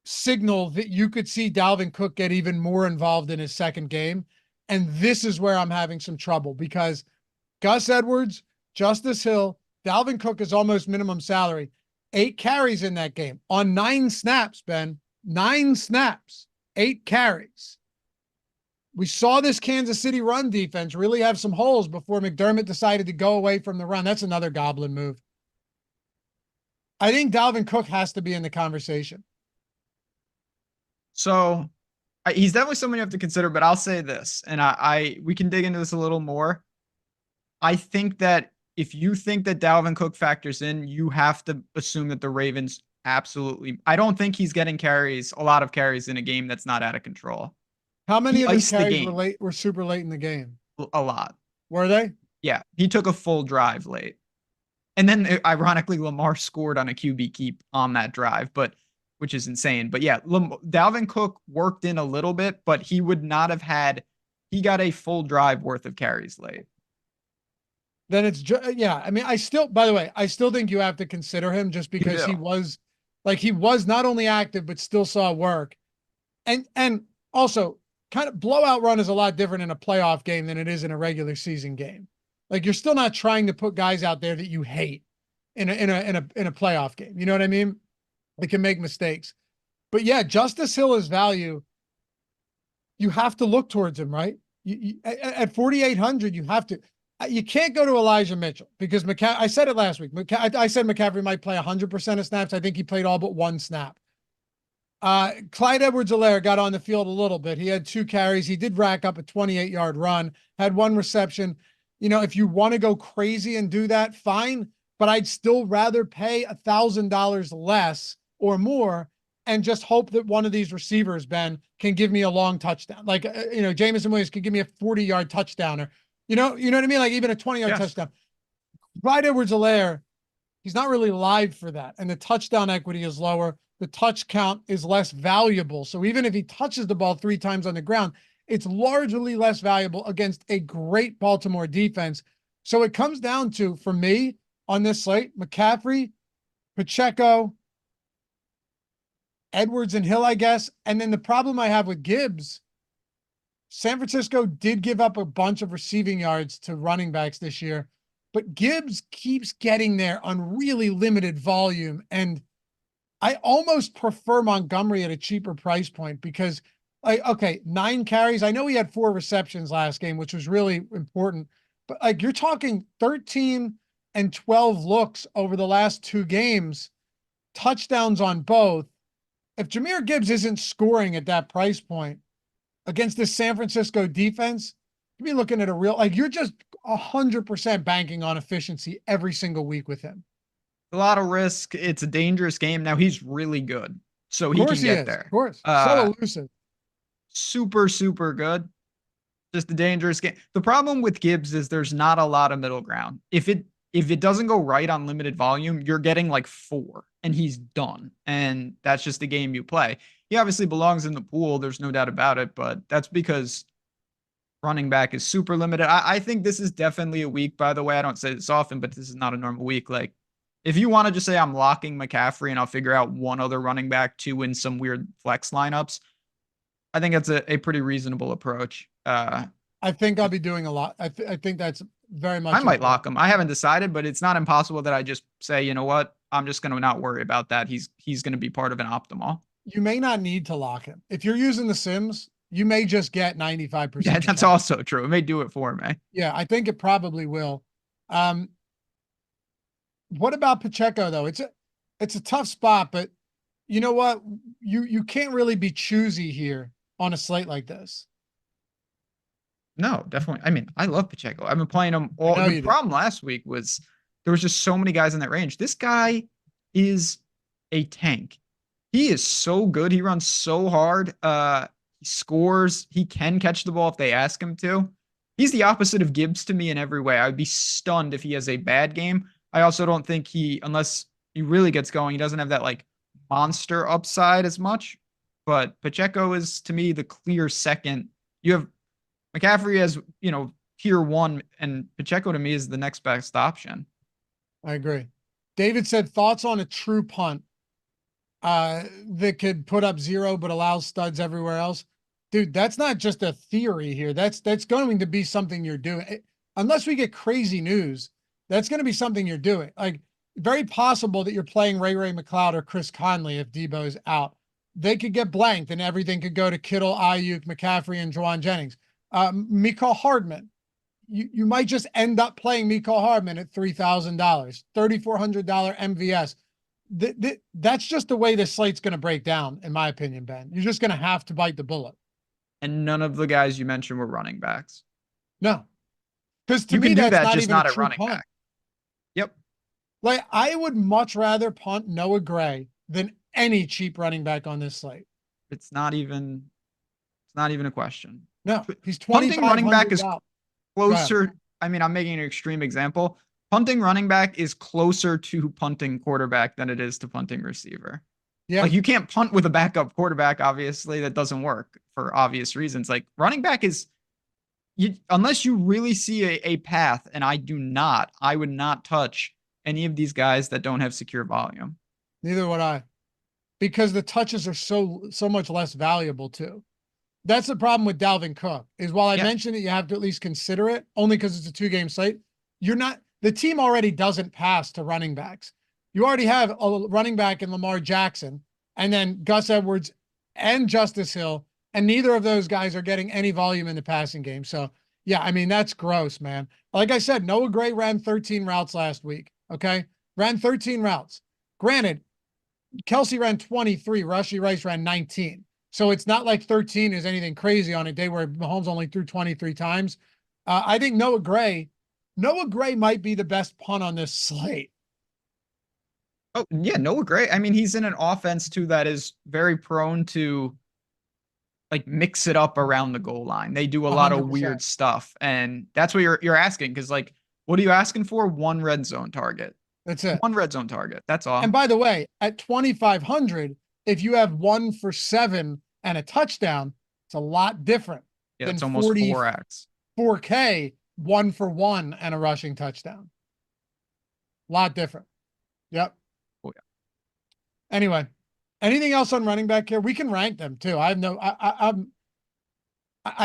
signal that you could see Dalvin Cook get even more involved in his second game. And this is where I'm having some trouble, because Gus Edwards, Justice Hill, Dalvin Cook is almost minimum salary. 8 carries in that game on 9 snaps, Ben. 9 snaps, 8 carries. We saw this Kansas City run defense really have some holes before McDermott decided to go away from the run. That's another goblin move. I think Dalvin Cook has to be in the conversation. So he's definitely someone you have to consider, but I'll say this, and we can dig into this a little more. I think that if you think that Dalvin Cook factors in, you have to assume that the Ravens absolutely, I don't think he's getting a lot of carries in a game that's not out of control. How many of his carries were super late in the game? A lot. Were they? Yeah. He took a full drive late. And then ironically, Lamar scored on a QB keep on that drive, which is insane. But yeah, Dalvin Cook worked in a little bit, but he would not have he got a full drive worth of carries late. Then it's yeah. I mean, by the way, I still think you have to consider him just because he was not only active, but still saw work. And also kind of blowout run is a lot different in a playoff game than it is in a regular season game. Like, you're still not trying to put guys out there that you hate in a playoff game. You know what I mean? They can make mistakes. But yeah, Justice Hill is value. You have to look towards him, right? At 4,800, you have to. You can't go to Elijah Mitchell because I said it last week. I said McCaffrey might play 100% of snaps. I think he played all but 1 snap. Clyde Edwards-Helaire got on the field a little bit. He had 2 carries. He did rack up a 28-yard run, had 1 reception. You know, if you want to go crazy and do that, fine. But I'd still rather pay $1,000 less or more and just hope that one of these receivers, Ben, can give me a long touchdown. Like, Jameson Williams could give me a 40-yard touchdown, or, you know what I mean? Like even a 20-yard touchdown. Clyde Edwards-Helaire, he's not really live for that. And the touchdown equity is lower. The touch count is less valuable. So even if he touches the ball 3 times on the ground, it's largely less valuable against a great Baltimore defense. So it comes down to, for me, on this slate, McCaffrey, Pacheco, Edwards, and Hill, I guess. And then the problem I have with Gibbs, San Francisco did give up a bunch of receiving yards to running backs this year, but Gibbs keeps getting there on really limited volume. And I almost prefer Montgomery at a cheaper price point because, okay, 9 carries. I know he had 4 receptions last game, which was really important, but like, you're talking 13 and 12 looks over the last 2 games, touchdowns on both. If Jahmyr Gibbs isn't scoring at that price point against this San Francisco defense, you'd be looking at you're just 100% banking on efficiency every single week with him. A lot of risk. It's a dangerous game. Now he's really good, so he can get there. Of course, so elusive. Super, super good. Just a dangerous game. The problem with Gibbs is there's not a lot of middle ground. If it doesn't go right on limited volume, you're getting like 4 and he's done. And that's just the game you play. He obviously belongs in the pool. There's no doubt about it, but that's because running back is super limited. I think this is definitely a week, by the way. I don't say this often, but this is not a normal week. Like, if you want to just say I'm locking McCaffrey and I'll figure out one other running back to win some weird flex lineups, I think that's a pretty reasonable approach. I I think I'll be doing a lot. I think that's very much. I might lock him. I haven't decided, but it's not impossible that I just say, you know what, I'm just going to not worry about that. He's going to be part of an optimal. You may not need to lock him. If you're using the Sims, you may just get 95%. Yeah, that's also true. It may do it for me. Yeah, I think it probably will. What about Pacheco though? It's a tough spot, but you know what? You can't really be choosy here on a slate like this. No, definitely. I mean, I love Pacheco. I've been playing him all. The problem last week was there was just so many guys in that range. This guy is a tank. He is so good. He runs so hard. He scores. He can catch the ball if they ask him to. He's the opposite of Gibbs to me in every way. I would be stunned if he has a bad game. I also don't think unless he really gets going, he doesn't have that like monster upside as much. But Pacheco is to me the clear second. You have McCaffrey as, tier 1, and Pacheco to me is the next best option. I agree. David said thoughts on a true punt that could put up 0 but allows studs everywhere else. Dude, that's not just a theory here. That's going to be something you're doing. Unless we get crazy news, that's going to be something you're doing. Like, very possible that you're playing Ray McLeod or Chris Conley if Debo's out. They could get blanked and everything could go to Kittle, Ayuk, McCaffrey, and Juwan Jennings. Mecole Hardman. You might just end up playing Mecole Hardman at $3,000, $3,400 MVS. That's just the way this slate's going to break down, in my opinion, Ben. You're just going to have to bite the bullet. And none of the guys you mentioned were running backs. No. Because to me, that's not even a true punt. Yep. Like, I would much rather punt Noah Gray than any cheap running back on this slate. It's not even a question. No, he's punting running back is closer. I mean, I'm making an extreme example. Punting running back is closer to punting quarterback than it is to punting receiver. Yeah. Like, you can't punt with a backup quarterback, obviously. That doesn't work for obvious reasons. Like, running back is, unless you really see a path, and I would not touch any of these guys that don't have secure volume. Neither would I. Because the touches are so much less valuable too. That's the problem with Dalvin Cook, is while I mentioned that you have to at least consider it, only because it's a 2-game slate, the team already doesn't pass to running backs. You already have a running back in Lamar Jackson, and then Gus Edwards and Justice Hill, and neither of those guys are getting any volume in the passing game. So, yeah, I mean, that's gross, man. Like I said, Noah Gray ran 13 routes last week, okay? Ran 13 routes. Granted, Kelsey ran 23, Rashee Rice ran 19. So it's not like 13 is anything crazy on a day where Mahomes only threw 23 times. I think Noah Gray might be the best punt on this slate. Oh, yeah, Noah Gray. I mean, he's in an offense, too, that is very prone to, like, mix it up around the goal line. They do a lot 100%. Of weird stuff, and that's what you're asking, because, like, what are you asking for? One red zone target. That's it. One red zone target. That's all. And by the way, at 2,500, if you have 1 for 7 and a touchdown, it's a lot different. Yeah, it's almost 4x. 4K, 1 for 1 and a rushing touchdown. A lot different. Yep. Oh, yeah. Anyway, anything else on running back here? We can rank them too. I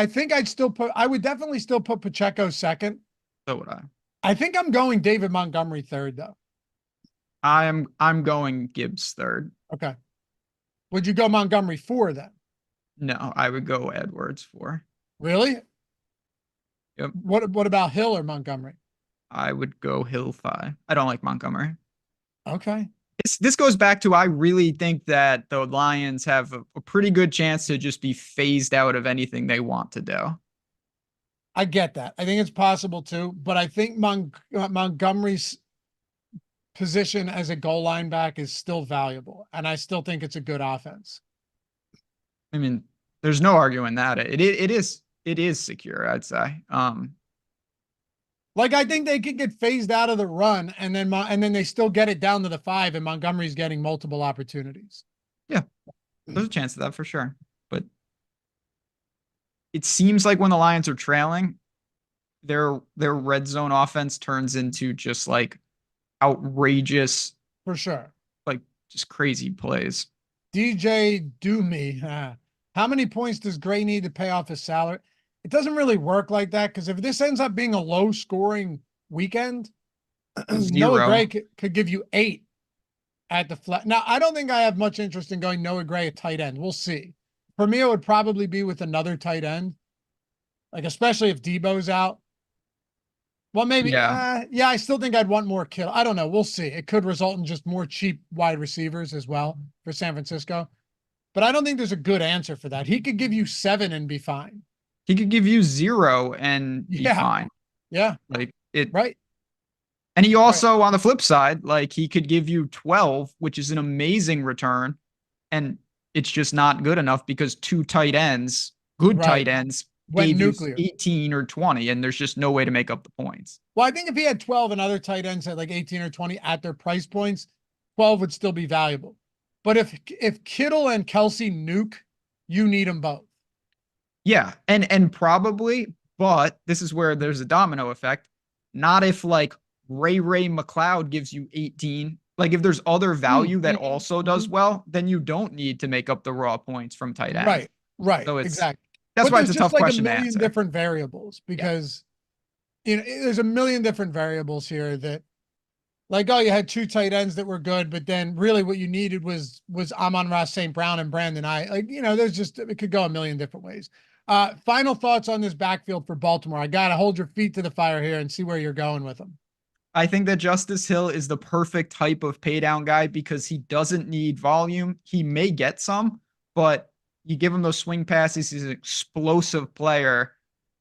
think I would definitely still put Pacheco second. So would I. I think I'm going David Montgomery third though. I'm going Gibbs third. Okay. Would you go Montgomery 4 then? No, I would go Edwards 4. Really? Yep. What about Hill or Montgomery? I would go Hill 5. I don't like Montgomery. Okay. This goes back to, I really think that the Lions have a pretty good chance to just be phased out of anything they want to do. I get that. I think it's possible too, but I think Montgomery's position as a goal line back is still valuable, and I still think it's a good offense. I mean, there's no arguing that. It is secure, I'd say. Like, I think they could get phased out of the run, and then they still get it down to the 5, and Montgomery's getting multiple opportunities. Yeah, there's a chance of that for sure. But it seems like when the Lions are trailing, their red zone offense turns into just like outrageous, for sure, like just crazy plays. DJ Doomy, how many points does Gray need to pay off his salary? it doesn't really work like that because if this ends up being a low scoring weekend, Noah 0. Gray could give you 8 at the flat. Now, I don't think I have much interest in going Noah Gray at tight end. We'll see. For me, it would probably be with another tight end, like especially if Debo's out. Well, maybe, Yeah. yeah, I still think I'd want more Kittle. I don't know. We'll see. It could result in just more cheap wide receivers as well for San Francisco. But I don't think there's a good answer for that. He could give you 7 and be fine. He could give you 0 and be Yeah. fine. Yeah. Like it. Right. And he also, on the flip side, like he could give you 12, which is an amazing return. And it's just not good enough because 2 tight ends, good tight ends, went gave nuclear. you 18 or 20, and there's just no way to make up the points. Well, I think if he had 12 and other tight ends at like 18 or 20 at their price points, 12 would still be valuable. But if Kittle and Kelsey nuke, you need them both. Yeah, and probably, but this is where there's a domino effect. Not if like Ray McLeod gives you 18. Like if there's other value that also does well, then you don't need to make up the raw points from tight end. Right. So exactly. That's but why it's a tough question to There's like a million answer. different variables because there's a million different variables here that like, oh, you had 2 tight ends that were good, but then really what you needed was Amon-Ra St. Brown and Brandon there's just, it could go a million different ways. Final thoughts on this backfield for Baltimore. I got to hold your feet to the fire here and see where you're going with them. I think that Justice Hill is the perfect type of pay down guy because he doesn't need volume. He may get some, but you give him those swing passes. He's an explosive player.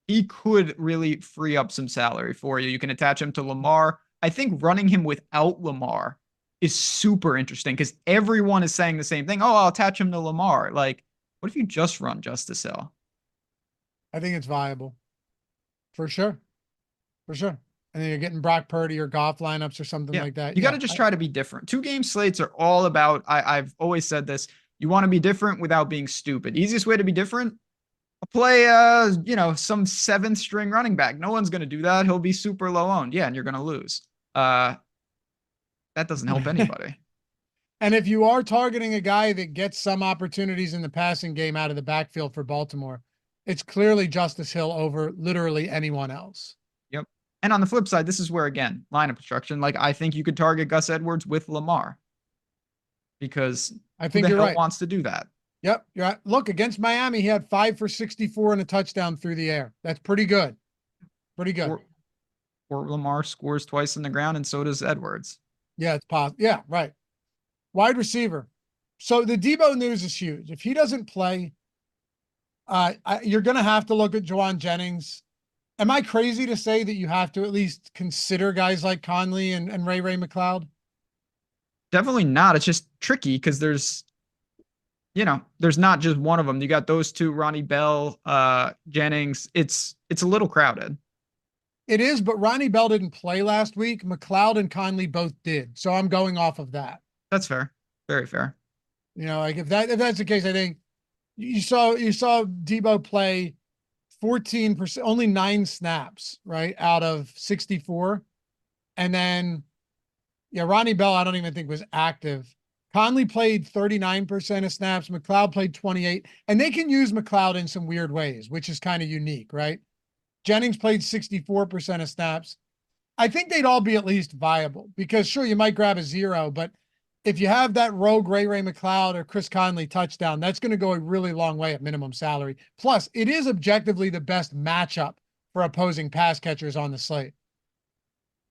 He could really free up some salary for you. You can attach him to Lamar. I think running him without Lamar is super interesting because everyone is saying the same thing. Oh, I'll attach him to Lamar. Like, what if you just run Justice Hill? I think it's viable. For sure. For sure. And then you're getting Brock Purdy or Goff lineups or something like that. You got to just try to be different. 2-game slates are all about, I've always said this, you want to be different without being stupid. Easiest way to be different, play, some 7th string running back. No one's going to do that. He'll be super low owned. Yeah, and you're going to lose. That doesn't help anybody. And if you are targeting a guy that gets some opportunities in the passing game out of the backfield for Baltimore, it's clearly Justice Hill over literally anyone else. Yep. And on the flip side, this is where, again, lineup construction, like I think you could target Gus Edwards with Lamar because I think who the you're hell right. wants to do that? Yep. You're right. Look, against Miami, he had 5 for 64 and a touchdown through the air. That's pretty good. Pretty good. Or Lamar scores twice on the ground, and so does Edwards. Yeah, it's possible. Yeah, right. Wide receiver. So the Debo news is huge. If he doesn't play, you're going to have to look at Juwan Jennings. Am I crazy to say that you have to at least consider guys like Conley and Ray McLeod? Definitely not. It's just tricky because there's not just one of them. You got those 2, Ronnie Bell, Jennings. It's a little crowded. It is, but Ronnie Bell didn't play last week. McLeod and Conley both did. So I'm going off of that. That's fair. Very fair. Like if that's the case, I think you saw Debo play 14%, only 9 snaps, right, out of 64. And then, Ronnie Bell, I don't even think was active. Conley played 39% of snaps. McLeod played 28, and they can use McLeod in some weird ways, which is kind of unique, right? Jennings played 64% of snaps. I think they'd all be at least viable because sure, you might grab a 0, but if you have that rogue Ray McLeod or Chris Conley touchdown, that's going to go a really long way at minimum salary. Plus, it is objectively the best matchup for opposing pass catchers on the slate.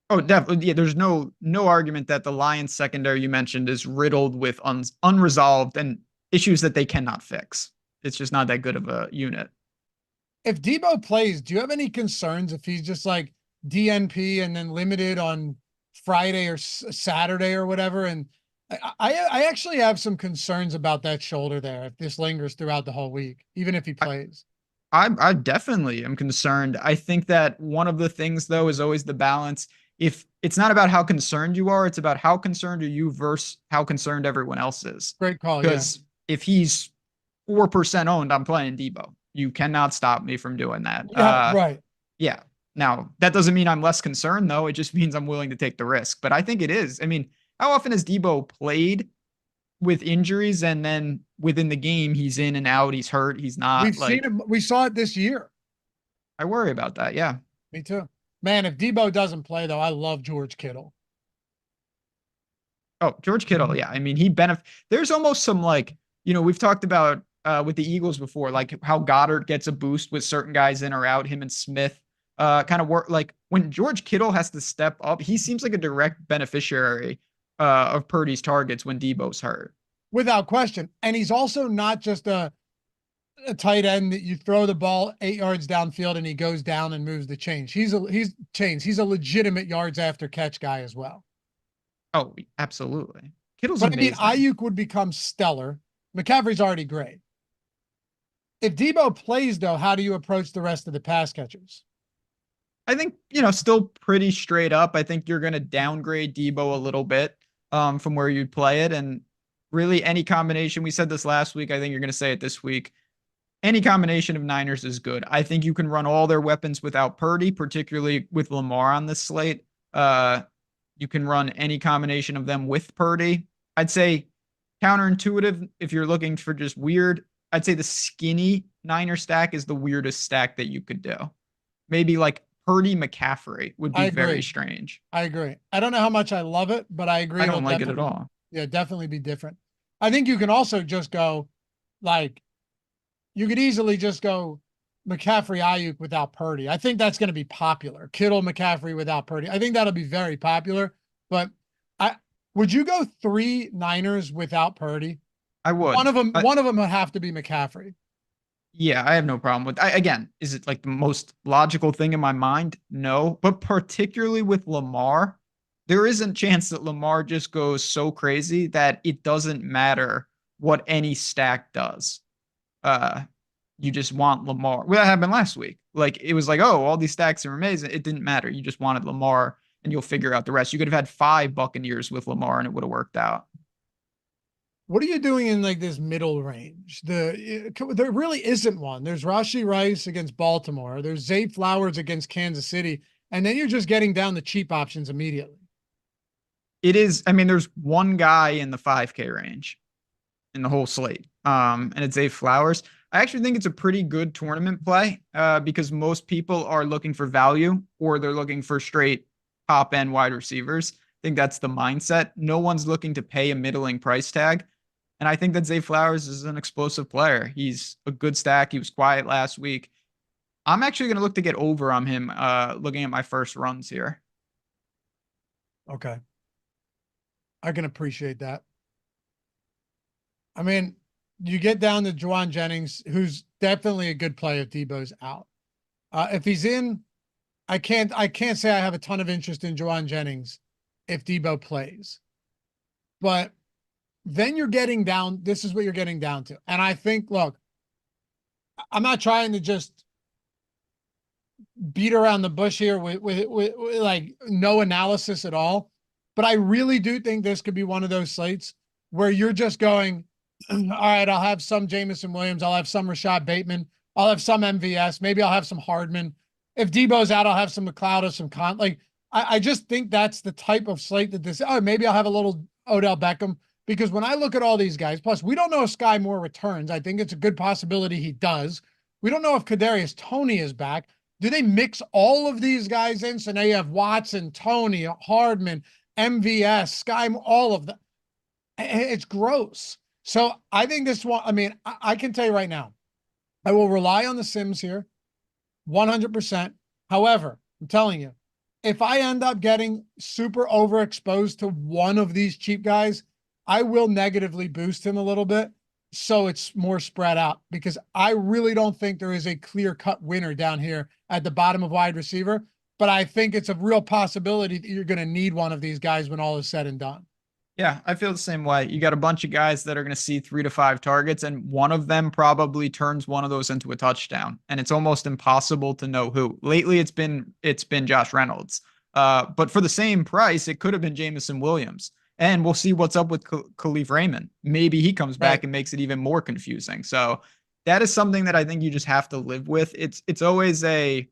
Oh, definitely. Yeah, there's no argument that the Lions secondary you mentioned is riddled with unresolved and issues that they cannot fix. It's just not that good of a unit. If Debo plays, do you have any concerns if he's just like DNP and then limited on Friday or Saturday or whatever? And I actually have some concerns about that shoulder there if this lingers throughout the whole week, even if he plays. I definitely am concerned. I think that one of the things, though, is always the balance. If it's not about how concerned you are, it's about how concerned are you versus how concerned everyone else is. Great call. Because if he's 4% owned, I'm playing Debo. You cannot stop me from doing that. Yeah, right. Yeah. Now, that doesn't mean I'm less concerned, though. It just means I'm willing to take the risk. But I think it is. I mean, how often has Debo played with injuries and then within the game, he's in and out, he's hurt, he's not? We've seen him. We saw it this year. I worry about that. Yeah. Me too. Man, if Debo doesn't play though, I love George Kittle. Oh, George Kittle. Yeah. I mean, there's almost some like, we've talked about with the Eagles before, like how Goddard gets a boost with certain guys in or out, him and Smith kind of work. Like when George Kittle has to step up, he seems like a direct beneficiary of Purdy's targets when Debo's hurt. Without question. And he's also not just a tight end that you throw the ball 8 yards downfield and he goes down and moves the chains. He's a legitimate yards after catch guy as well. Oh, absolutely. Kittle's But I mean, amazing. Ayuk would become stellar. McCaffrey's already great. If Debo plays though, how do you approach the rest of the pass catchers? I think, still pretty straight up. I think you're going to downgrade Debo a little bit from where you'd play it. And really, any combination, we said this last week, I think you're going to say it this week. Any combination of Niners is good. I think you can run all their weapons without Purdy, particularly with Lamar on this slate. You can run any combination of them with Purdy. I'd say counterintuitive if you're looking for just weird. I'd say the skinny Niner stack is the weirdest stack that you could do. Maybe like Purdy McCaffrey would be very strange. I agree. I don't know how much I love it, but I agree. I don't like it at all. Yeah, definitely be different. I think you can also just go like you could easily just go McCaffrey Ayuk without Purdy. I think that's going to be popular. Kittle McCaffrey without Purdy. I think that'll be very popular. But would you go 3 Niners without Purdy? I would. One of them would have to be McCaffrey. Yeah, I have no problem with. Again, is it like the most logical thing in my mind? No, but particularly with Lamar, there is a chance that Lamar just goes so crazy that it doesn't matter what any stack does. You just want Lamar. Well, that happened last week. Like it was like, oh, all these stacks are amazing. It didn't matter. You just wanted Lamar, and you'll figure out the rest. You could have had 5 Buccaneers with Lamar, and it would have worked out. What are you doing in like this middle range? There really isn't one. There's Rashee Rice against Baltimore. There's Zay Flowers against Kansas City, and then you're just getting down the cheap options immediately. It is. I mean, there's one guy in the 5K range in the whole slate, and it's Zay Flowers. I actually think it's a pretty good tournament play because most people are looking for value or they're looking for straight top end wide receivers. I think that's the mindset. No one's looking to pay a middling price tag. And I think that Zay Flowers is an explosive player. He's a good stack. He was quiet last week. I'm actually going to look to get over on him looking at my first runs here. Okay. I can appreciate that. I mean, you get down to Juwan Jennings, who's definitely a good play if Debo's out. If he's in, I can't say I have a ton of interest in Juwan Jennings if Debo plays. But then you're getting down, this is what you're getting down to. And I think, look, I'm not trying to just beat around the bush here with like no analysis at all. But I really do think this could be one of those slates where you're just going, all right, I'll have some Jamison Williams. I'll have some Rashad Bateman. I'll have some MVS. Maybe I'll have some Hardman. If Debo's out, I'll have some McLeod or some like, I just think that's the type of slate that this, maybe I'll have a little Odell Beckham. Because when I look at all these guys, plus we don't know if Sky Moore returns. I think it's a good possibility he does. We don't know if Kadarius Toney is back. Do they mix all of these guys in? So now you have Watson, Toney, Hardman, MVS, Sky, all of them. It's gross. So I think this one, I mean, I can tell you right now, I will rely on the Sims here 100%. However, I'm telling you, if I end up getting super overexposed to one of these cheap guys, I will negatively boost him a little bit so it's more spread out because I really don't think there is a clear-cut winner down here at the bottom of wide receiver, but I think it's a real possibility that you're going to need one of these guys when all is said and done. Yeah, I feel the same way. You got a bunch of guys that are going to see 3 to 5 targets, and one of them probably turns one of those into a touchdown, and it's almost impossible to know who. Lately, it's been Josh Reynolds, but for the same price, it could have been Jamison Williams. And we'll see what's up with Khalif Raymond. Maybe he comes back and makes it even more confusing. So that is something that I think you just have to live with. It's always a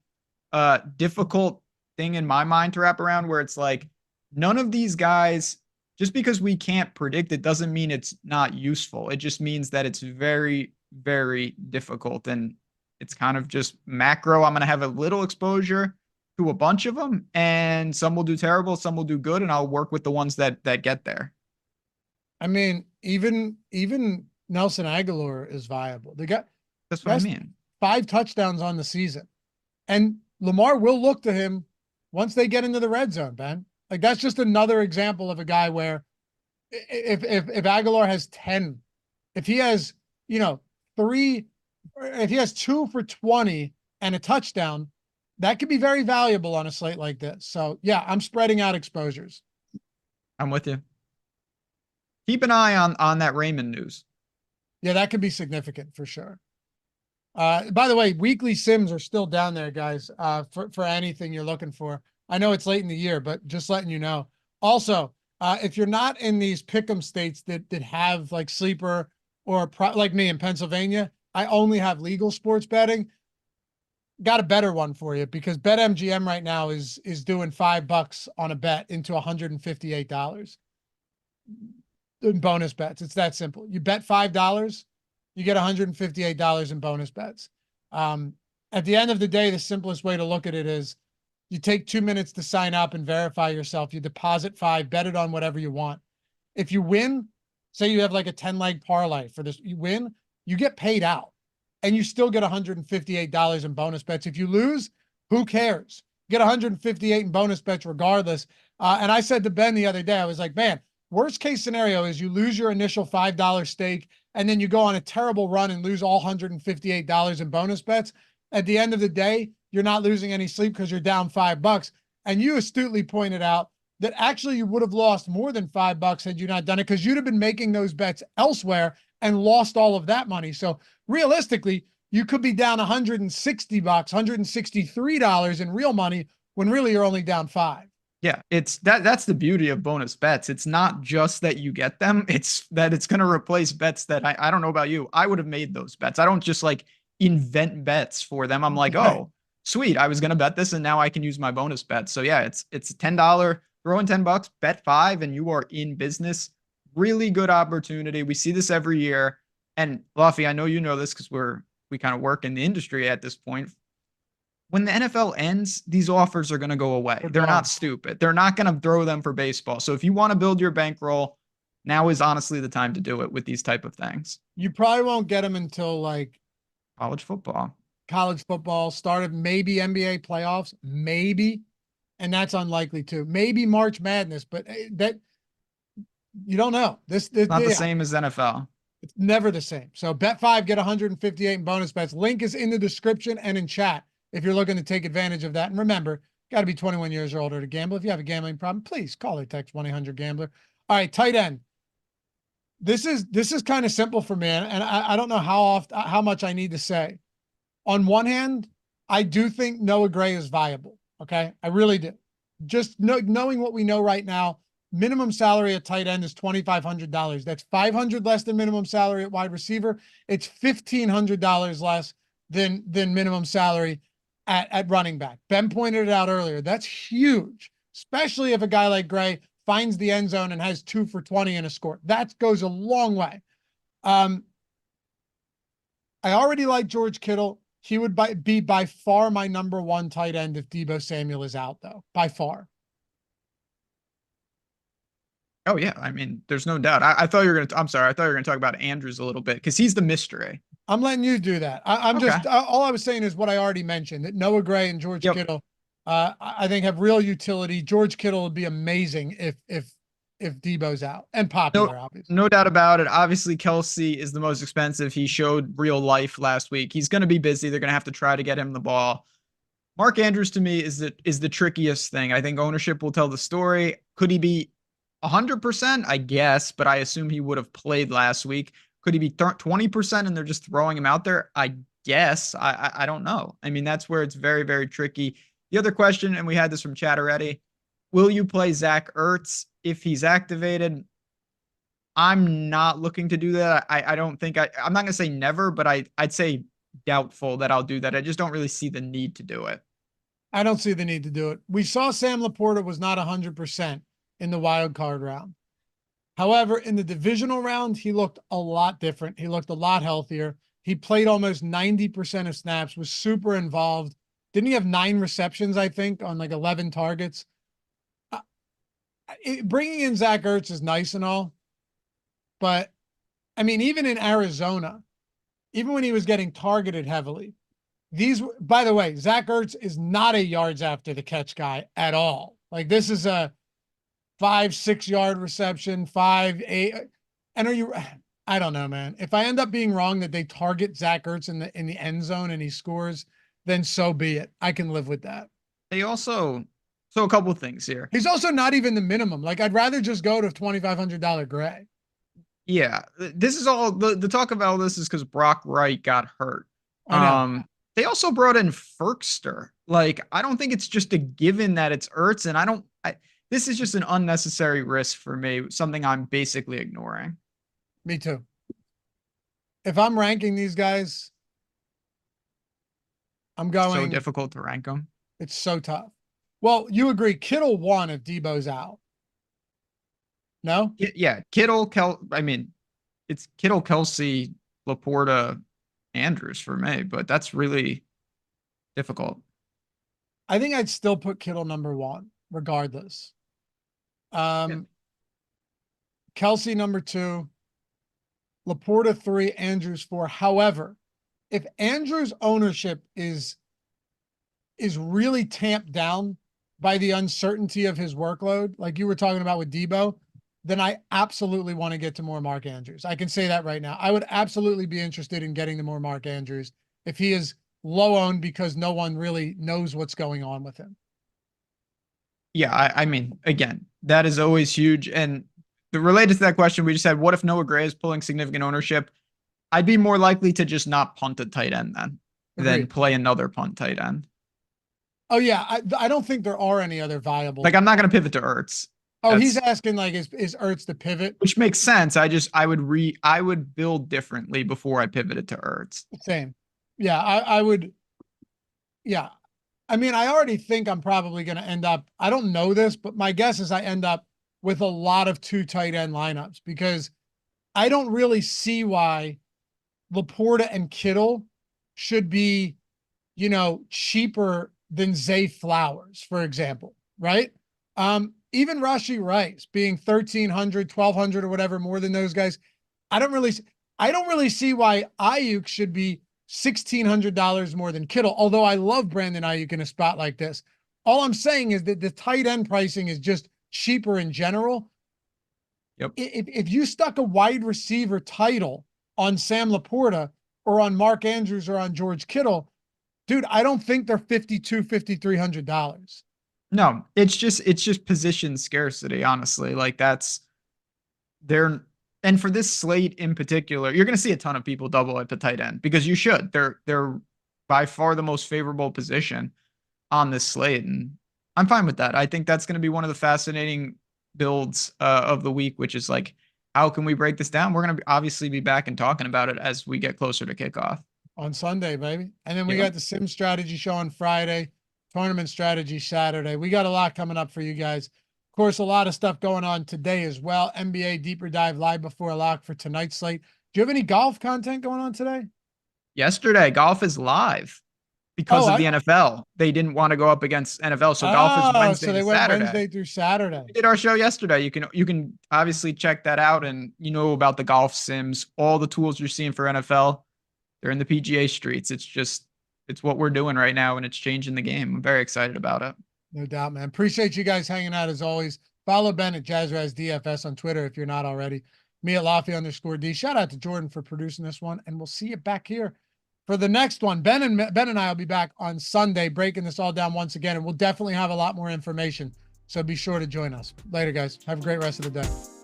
difficult thing in my mind to wrap around where it's like none of these guys, just because we can't predict it doesn't mean it's not useful. It just means that it's very, very difficult. And It's kind of just macro. I'm going to have a little exposure to a bunch of them, and some will do terrible, some will do good, and I'll work with the ones that get there. I mean, even Nelson Aguilar is viable. That's what I mean. 5 touchdowns on the season. And Lamar will look to him once they get into the red zone, Ben. Like, that's just another example of a guy where if Aguilar has 10, if he has, 3, if he has 2 for 20 and a touchdown, that could be very valuable on a slate like this. So yeah, I'm spreading out exposures. I'm with you. Keep an eye on that Raymond news. Yeah, that could be significant for sure. By the way, weekly sims are still down there, guys, for anything you're looking for. I know it's late in the year, but just letting you know. Also, if you're not in these pick'em states that have like sleeper or like me in Pennsylvania, I only have legal sports betting. Got a better one for you, because BetMGM right now is doing $5 on a bet into $158 in bonus bets. It's that simple. You bet $5, you get $158 in bonus bets. At the end of the day, the simplest way to look at it is you take 2 minutes to sign up and verify yourself. You deposit 5, bet it on whatever you want. If you win, say you have like a 10-leg parlay for this, you win, you get paid out and you still get $158 in bonus bets. If you lose, who cares? You get $158 in bonus bets regardless. And I said to Ben the other day, I was like, man, worst case scenario is you lose your initial $5 stake and then you go on a terrible run and lose all $158 in bonus bets. At the end of the day, you're not losing any sleep because you're down $5. And you astutely pointed out that actually you would have lost more than $5 had you not done it, because you'd have been making those bets elsewhere and lost all of that money. So realistically, you could be down $160, $163 in real money when really you're only down 5. Yeah, that's the beauty of bonus bets. It's not just that you get them, it's that it's going to replace bets that I don't know about you. I would have made those bets. I don't just like invent bets for them. I'm like, oh, sweet, I was going to bet this and now I can use my bonus bet. So yeah, it's a $10, throw in $10, bet 5 and you are in business. Really good opportunity. We see this every year. And Luffy, I know you know this because we kind of work in the industry at this point. When the NFL ends, these offers are going to go away. They're not stupid. They're not going to throw them for baseball. So if you want to build your bankroll, now is honestly the time to do it with these type of things. You probably won't get them until like college football, started, maybe NBA playoffs, maybe. And that's unlikely too. Maybe March Madness, but that you don't know. This not the same as NFL. It's never the same. So bet 5, get 158 in bonus bets. Link is in the description and in chat if you're looking to take advantage of that. And remember, got to be 21 years or older to gamble. If you have a gambling problem, please call or text 1-800-GAMBLER. All right, tight end. This is kind of simple for me, and I don't know how much I need to say. On one hand, I do think Noah Gray is viable. Okay, I really do. Just knowing what we know right now, minimum salary at tight end is $2,500. That's $500 less than minimum salary at wide receiver. It's $1,500 less than minimum salary at running back. Ben pointed it out earlier. That's huge, especially if a guy like Gray finds the end zone and has 2 for 20 and a score. That goes a long way. I already like George Kittle. He would be by far my number 1 tight end if Deebo Samuel is out, though, by far. Oh yeah, I mean, there's no doubt. I thought you were gonna. I'm sorry, I thought you were gonna talk about Andrews a little bit because he's the mystery. I'm letting you do that. I'm okay. Just all I was saying is what I already mentioned, that Noah Gray and George Kittle, I think have real utility. George Kittle would be amazing if Deebo's out, and popular, obviously. No doubt about it. Obviously, Kelsey is the most expensive. He showed real life last week. He's going to be busy. They're going to have to try to get him the ball. Mark Andrews to me is the trickiest thing. I think ownership will tell the story. Could he be 100%? I guess, but I assume he would have played last week. Could he be 20% and they're just throwing him out there? I guess. I don't know. I mean, that's where it's very, very tricky. The other question, and we had this from chat already, will you play Zach Ertz if he's activated? I'm not looking to do that. I don't think I'm not going to say never, but I'd say doubtful that I'll do that. I just don't really see the need to do it. I don't see the need to do it. We saw Sam Laporta was not 100% in the wild card round. However, in the divisional round, he looked a lot different. He looked a lot healthier. He played almost 90% of snaps, was super involved. Didn't he have 9 receptions, I think, on like 11 targets? Bringing in Zach Ertz is nice and all, but I mean, even in Arizona, even when he was getting targeted heavily, by the way, Zach Ertz is not a yards after the catch guy at all. Like, this is a 5-6 yard reception, 5-8. And I don't know, man. If I end up being wrong that they target Zach Ertz in the end zone and he scores, then so be it. I can live with that. They also, so a couple of things here. He's also not even the minimum. Like, I'd rather just go to $2,500 gray. Yeah, this is all the talk about all this is because Brock Wright got hurt. They also brought in Ferkster. Like, I don't think it's just a given that it's Ertz, and this is just an unnecessary risk for me, something I'm basically ignoring. Me too. If I'm ranking these guys, I'm going. So difficult to rank them. It's so tough. Well, you agree Kittle won if Debo's out. No? Yeah. Kittle, it's Kittle, Kelsey, Laporta, Andrews for me, but that's really difficult. I think I'd still put Kittle number 1, regardless. Kelsey number 2, Laporta 3, Andrews 4. However, if Andrews' ownership is really tamped down by the uncertainty of his workload, like you were talking about with Debo, then I absolutely want to get to more Mark Andrews. I can say that right now. I would absolutely be interested in getting to more Mark Andrews if he is low owned because no one really knows what's going on with him. Yeah, I mean, again, that is always huge. And related to that question we just had, what if Noah Gray is pulling significant ownership? I'd be more likely to just not punt a tight end than play another punt tight end. Oh yeah, I don't think there are any other viable. Like, I'm not going to pivot to Ertz. Oh, he's asking like, is Ertz the pivot? Which makes sense. I would build differently before I pivoted to Ertz. Same. Yeah, I would. Yeah. I mean, I already think I'm probably going to end up, I don't know this, but my guess is I end up with a lot of 2 tight end lineups because I don't really see why Laporta and Kittle should be, cheaper than Zay Flowers, for example, right? Even Rashee Rice being 1,300, 1,200 or whatever more than those guys. I don't really see why Ayuk should be $1,600 more than Kittle, although I love Brandon Ayuk in a spot like this. All I'm saying is that the tight end pricing is just cheaper in general. Yep. If you stuck a wide receiver title on Sam Laporta or on Mark Andrews or on George Kittle, dude, I don't think they're $5,200, $5,300. No, it's just position scarcity, honestly. Like, and for this slate in particular, you're going to see a ton of people double at the tight end because you should. They're by far the most favorable position on this slate, and I'm fine with that. I think that's going to be one of the fascinating builds of the week, which is like, how can we break this down? We're going to obviously be back and talking about it as we get closer to kickoff on Sunday, baby. And then we got the Sim Strategy show on Friday. Tournament strategy Saturday. We got a lot coming up for you guys. Of course, a lot of stuff going on today as well. NBA Deeper Dive live before a lock for tonight's slate. Do you have any golf content going on today? Yesterday, golf is live because of the NFL. They didn't want to go up against NFL, so golf is Wednesday. So they went Saturday. Wednesday through Saturday. We did our show yesterday. You can obviously check that out, and about the golf sims. All the tools you're seeing for NFL, they're in the PGA streets. It's what we're doing right now, and it's changing the game. I'm very excited about it. No doubt, man. Appreciate you guys hanging out as always. Follow Ben at JazzRaz DFS on Twitter if you're not already. Me at Lafay_D. Shout out to Jordan for producing this one, and we'll see you back here for the next one. Ben and I will be back on Sunday breaking this all down once again, and we'll definitely have a lot more information. So be sure to join us. Later, guys. Have a great rest of the day.